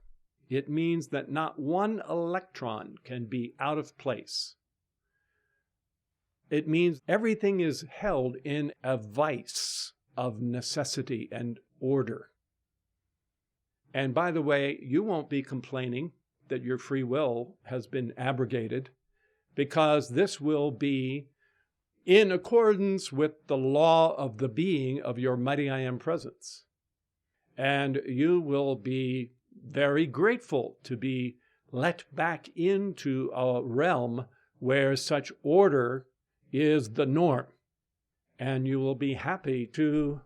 it means that not one electron can be out of place. It means everything is held in a vice of necessity and order. And by the way, you won't be complaining that your free will has been abrogated, because this will be in accordance with the law of the being of your mighty I Am presence. And you will be very grateful to be let back into a realm where such order is the norm. And you will be happy to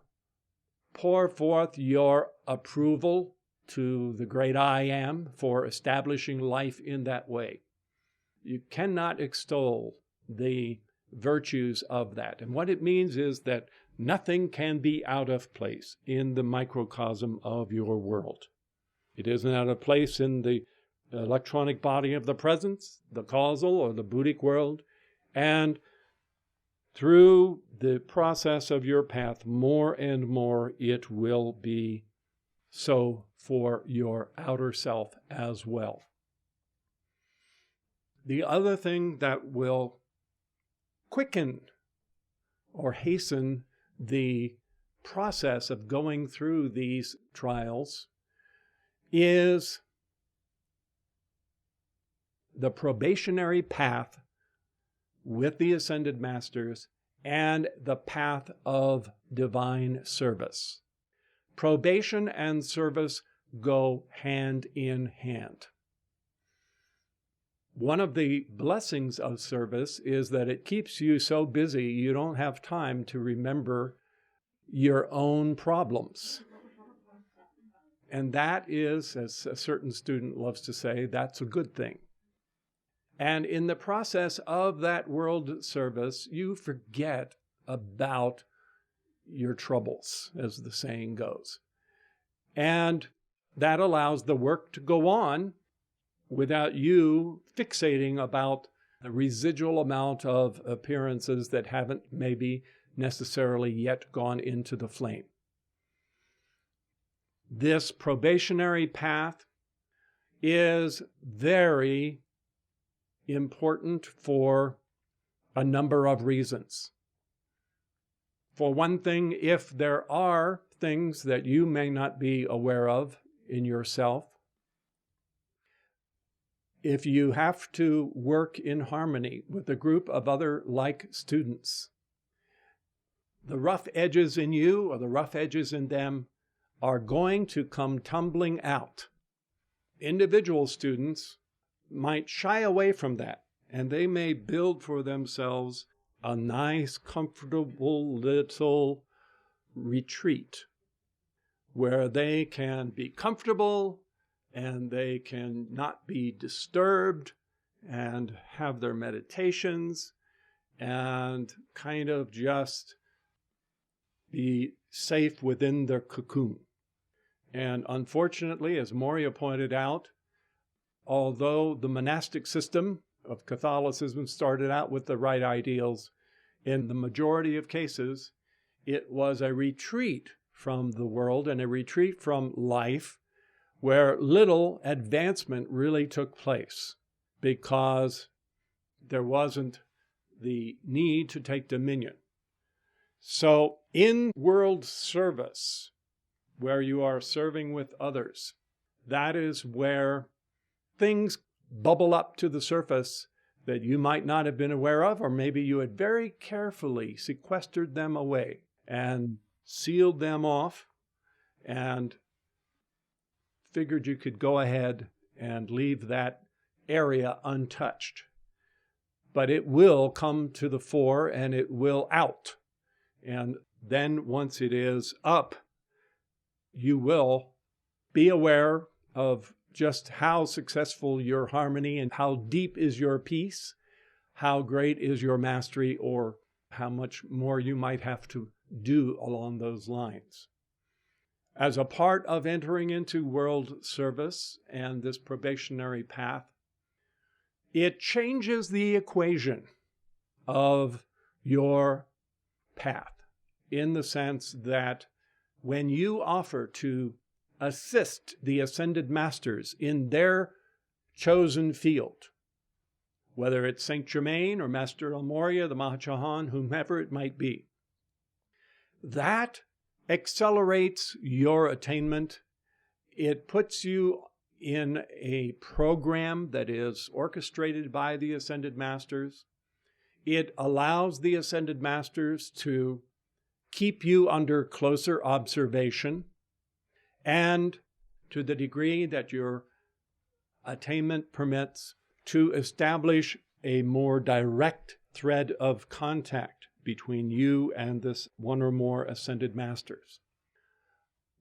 pour forth your approval to the great I Am for establishing life in that way. You cannot extol the virtues of that. And what it means is that nothing can be out of place in the microcosm of your world. It isn't out of place in the electronic body of the presence, the causal or the Buddhic world, and through the process of your path, more and more it will be so for your outer self as well. The other thing that will quicken or hasten the process of going through these trials is the probationary path with the Ascended Masters and the path of divine service. Probation and service go hand in hand. One of the blessings of service is that it keeps you so busy you don't have time to remember your own problems. And that is, as a certain student loves to say, that's a good thing. And in the process of that world service, you forget about your troubles, as the saying goes. And that allows the work to go on without you fixating about the residual amount of appearances that haven't maybe necessarily yet gone into the flame. This probationary path is very important for a number of reasons. For one thing, if there are things that you may not be aware of in yourself, if you have to work in harmony with a group of other like students, the rough edges in you or the rough edges in them are going to come tumbling out. Individual students might shy away from that, and they may build for themselves a nice, comfortable little retreat where they can be comfortable and they can not be disturbed and have their meditations and kind of just be safe within their cocoon. And unfortunately, as Moria pointed out, although the monastic system of Catholicism started out with the right ideals, in the majority of cases, it was a retreat from the world and a retreat from life where little advancement really took place because there wasn't the need to take dominion. So in world service, where you are serving with others, that is where things bubble up to the surface that you might not have been aware of, or maybe you had very carefully sequestered them away and sealed them off and figured you could go ahead and leave that area untouched. But it will come to the fore and it will out. And then once it is up, you will be aware of just how successful your harmony and how deep is your peace, how great is your mastery, or how much more you might have to do along those lines. As a part of entering into world service and this probationary path, it changes the equation of your path in the sense that when you offer to assist the Ascended Masters in their chosen field, whether it's Saint Germain or Master El Morya, the Mahachohan, whomever it might be, that accelerates your attainment. It puts you in a program that is orchestrated by the Ascended Masters. It allows the Ascended Masters to keep you under closer observation, and to the degree that your attainment permits, to establish a more direct thread of contact between you and this one or more Ascended Masters.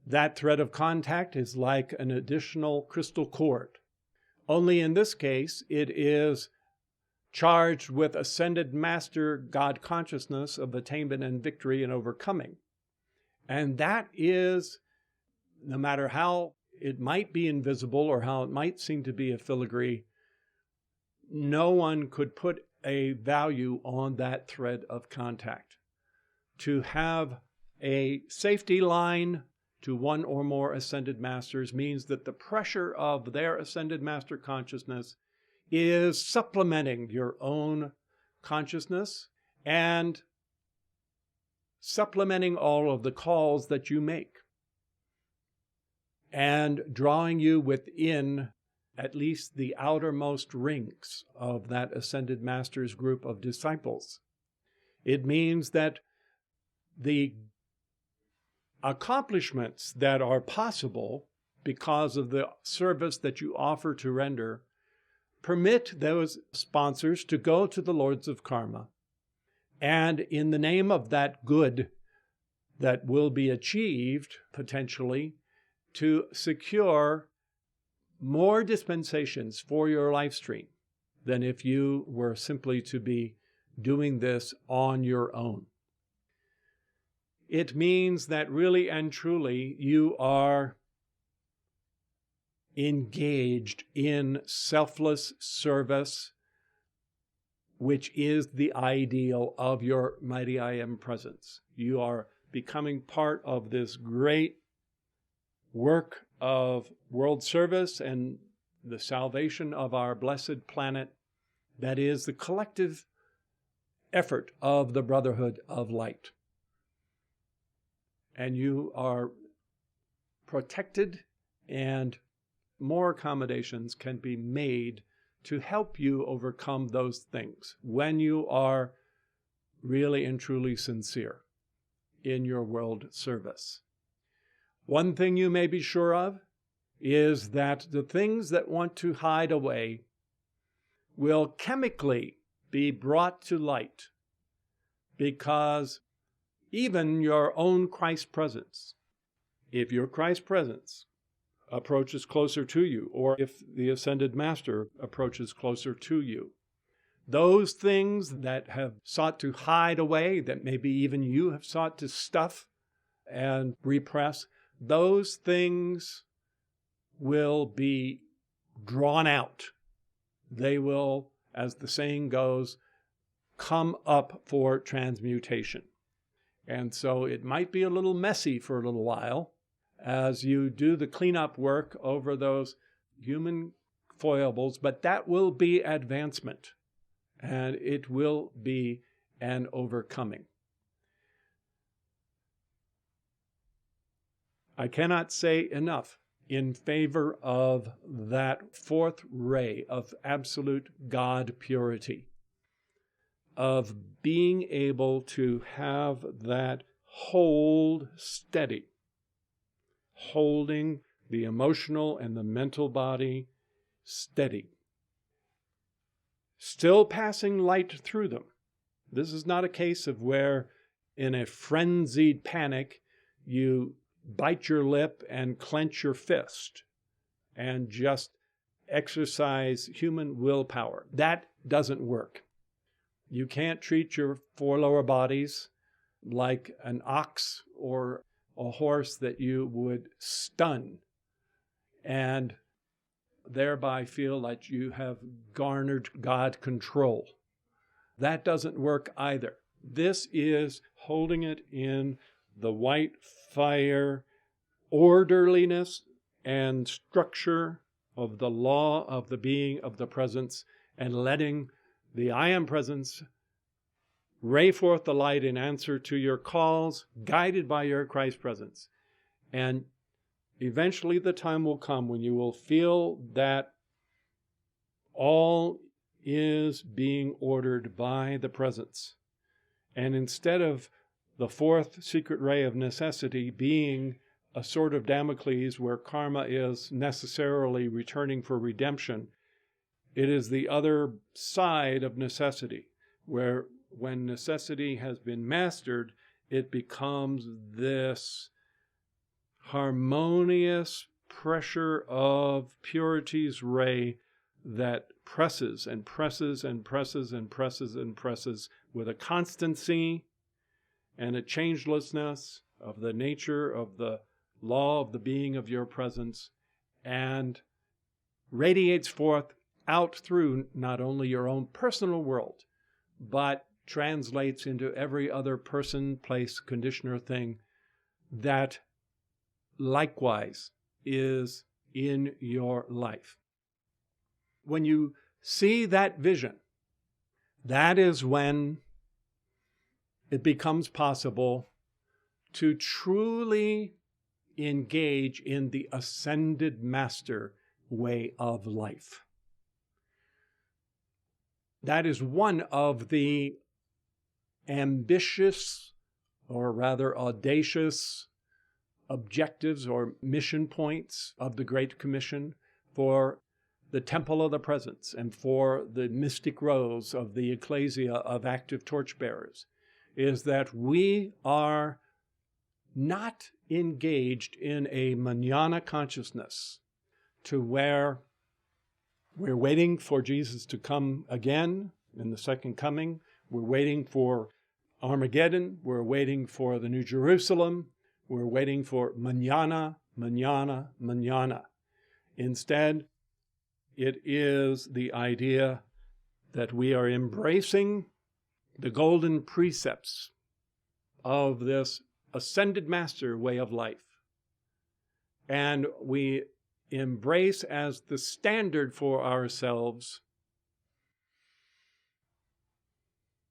That thread of contact is like an additional crystal cord. Only in this case, it is charged with Ascended Master God consciousness of attainment and victory and overcoming. And that is, no matter how it might be invisible or how it might seem to be a filigree, no one could put a value on that thread of contact. To have a safety line to one or more ascended masters means that the pressure of their ascended master consciousness is supplementing your own consciousness and supplementing all of the calls that you make and drawing you within at least the outermost rings of that ascended master's group of disciples. It means that the accomplishments that are possible because of the service that you offer to render permit those sponsors to go to the lords of karma and, in the name of that good that will be achieved potentially, to secure more dispensations for your life stream than if you were simply to be doing this on your own. It means that really and truly you are engaged in selfless service, which is the ideal of your mighty I Am presence. You are becoming part of this great work of world service and the salvation of our blessed planet that is the collective effort of the Brotherhood of Light. And you are protected, and more accommodations can be made to help you overcome those things when you are really and truly sincere in your world service. One thing you may be sure of is that the things that want to hide away will chemically be brought to light, because even your own Christ presence, if your Christ presence approaches closer to you, or if the Ascended Master approaches closer to you, those things that have sought to hide away, that maybe even you have sought to stuff and repress, those things will be drawn out. They will, as the saying goes, come up for transmutation. And so it might be a little messy for a little while as you do the cleanup work over those human foibles, but that will be advancement, and it will be an overcoming. I cannot say enough in favor of that fourth ray of absolute God purity, of being able to have that hold steady, holding the emotional and the mental body steady, still passing light through them. This is not a case of where, in a frenzied panic, you bite your lip and clench your fist and just exercise human willpower. That doesn't work. You can't treat your four lower bodies like an ox or a horse that you would stun and thereby feel like you have garnered God control. That doesn't work either. This is holding it in the white fire orderliness and structure of the law of the being of the presence, and letting the I Am presence ray forth the light in answer to your calls, guided by your Christ presence. And eventually the time will come when you will feel that all is being ordered by the presence. And instead of the fourth secret ray of necessity being a sword of Damocles where karma is necessarily returning for redemption, it is the other side of necessity, where when necessity has been mastered, it becomes this harmonious pressure of purity's ray that presses and presses and presses and presses and presses with a constancy and a changelessness of the nature of the law of the being of your presence, and radiates forth out through not only your own personal world, but translates into every other person, place, condition, or thing that likewise is in your life. When you see that vision, that is when it becomes possible to truly engage in the ascended master way of life. That is one of the ambitious, or rather audacious, objectives or mission points of the Great Commission for the Temple of the Presence and for the mystic rows of the ecclesia of active torchbearers, is that we are not engaged in a manana consciousness to where we're waiting for Jesus to come again in the second coming. We're waiting for Armageddon. We're waiting for the New Jerusalem. We're waiting for manana, manana, manana. Instead, it is the idea that we are embracing the golden precepts of this ascended master way of life. And we embrace as the standard for ourselves,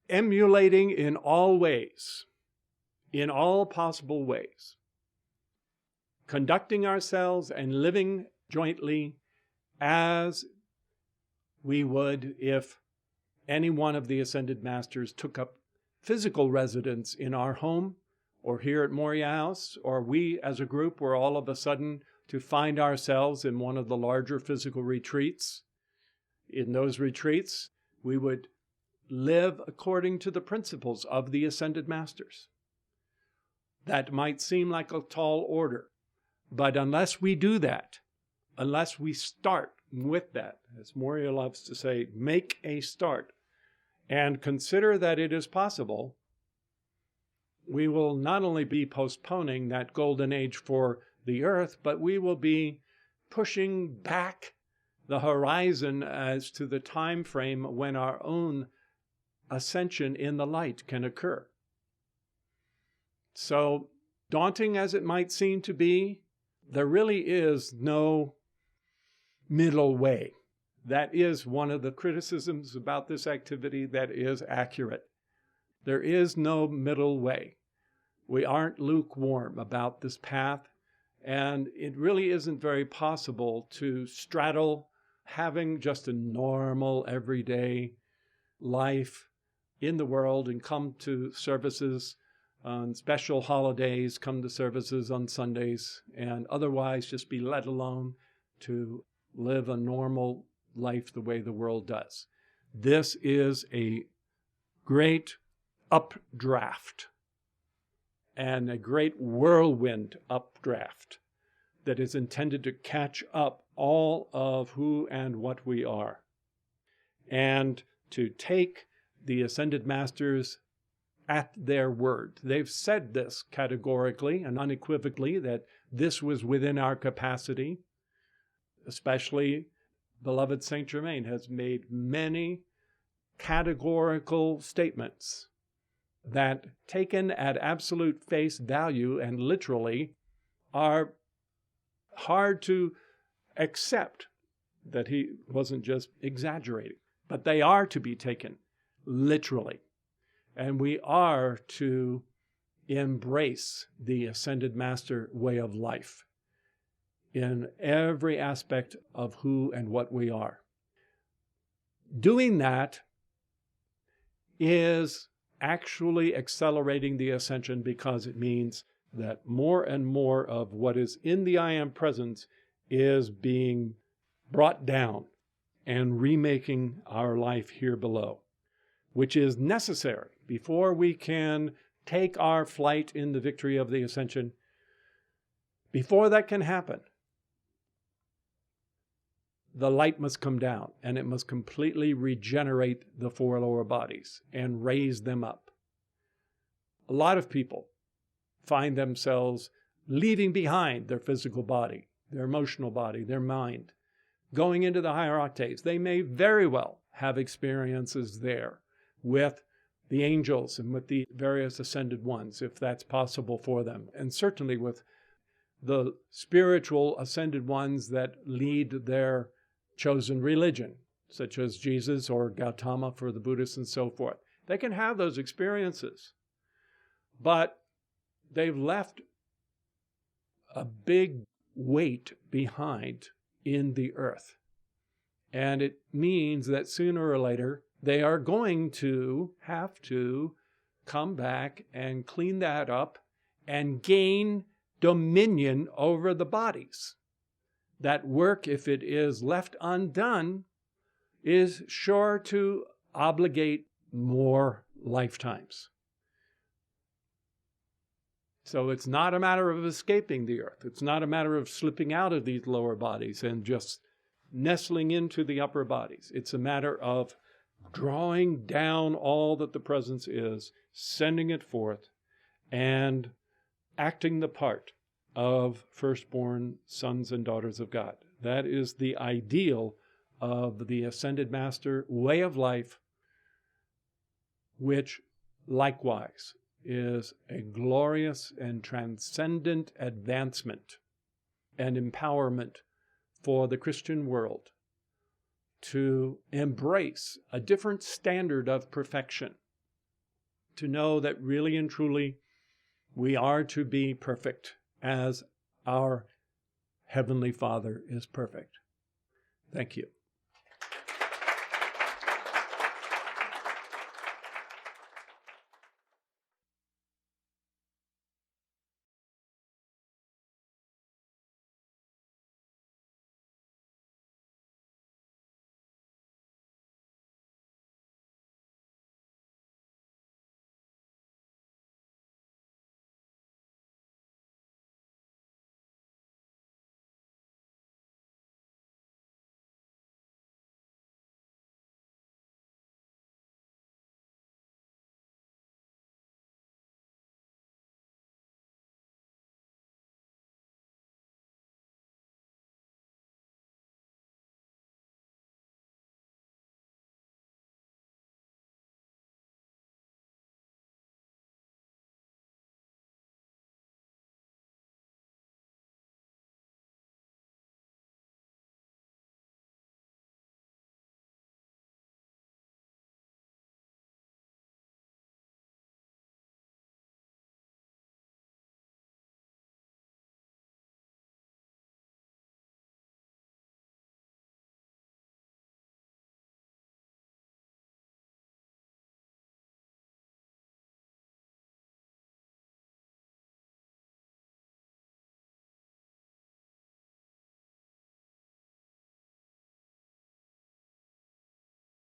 emulating in all ways, in all possible ways, conducting ourselves and living jointly as we would if any one of the ascended masters took up physical residence in our home or here at Moria House, or we as a group were all of a sudden to find ourselves in one of the larger physical retreats. In those retreats, we would live according to the principles of the ascended masters. That might seem like a tall order, but unless we do that, unless we start with that, as Moria loves to say, make a start, and consider that it is possible, we will not only be postponing that golden age for the earth, but we will be pushing back the horizon as to the time frame when our own ascension in the light can occur. So, daunting as it might seem to be, there really is no middle way. That is one of the criticisms about this activity that is accurate. There is no middle way. We aren't lukewarm about this path, and it really isn't very possible to straddle having just a normal, everyday life in the world and come to services on special holidays, come to services on Sundays, and otherwise just be let alone to live a normal life the way the world does. This is a great updraft and a great whirlwind updraft that is intended to catch up all of who and what we are, and to take the ascended masters at their word. They've said this categorically and unequivocally, that this was within our capacity. Especially beloved Saint Germain has made many categorical statements that, taken at absolute face value and literally, are hard to accept that he wasn't just exaggerating. But they are to be taken literally. And we are to embrace the ascended master way of life in every aspect of who and what we are. Doing that is actually accelerating the ascension, because it means that more and more of what is in the I Am Presence is being brought down and remaking our life here below, which is necessary before we can take our flight in the victory of the ascension. Before that can happen, the light must come down, and it must completely regenerate the four lower bodies and raise them up. A lot of people find themselves leaving behind their physical body, their emotional body, their mind, going into the higher octaves. They may very well have experiences there, with the angels and with the various ascended ones, if that's possible for them, and certainly with the spiritual ascended ones that lead their chosen religion, such as Jesus or Gautama for the Buddhists and so forth. They can have those experiences, but they've left a big weight behind in the earth. And it means that sooner or later, they are going to have to come back and clean that up and gain dominion over the bodies. That work, if it is left undone, is sure to obligate more lifetimes. So it's not a matter of escaping the earth. It's not a matter of slipping out of these lower bodies and just nestling into the upper bodies. It's a matter of drawing down all that the presence is, sending it forth, and acting the part of firstborn sons and daughters of God. That is the ideal of the Ascended Master way of life, which likewise is a glorious and transcendent advancement and empowerment for the Christian world to embrace a different standard of perfection, to know that really and truly we are to be perfect as our Heavenly Father is perfect. Thank you.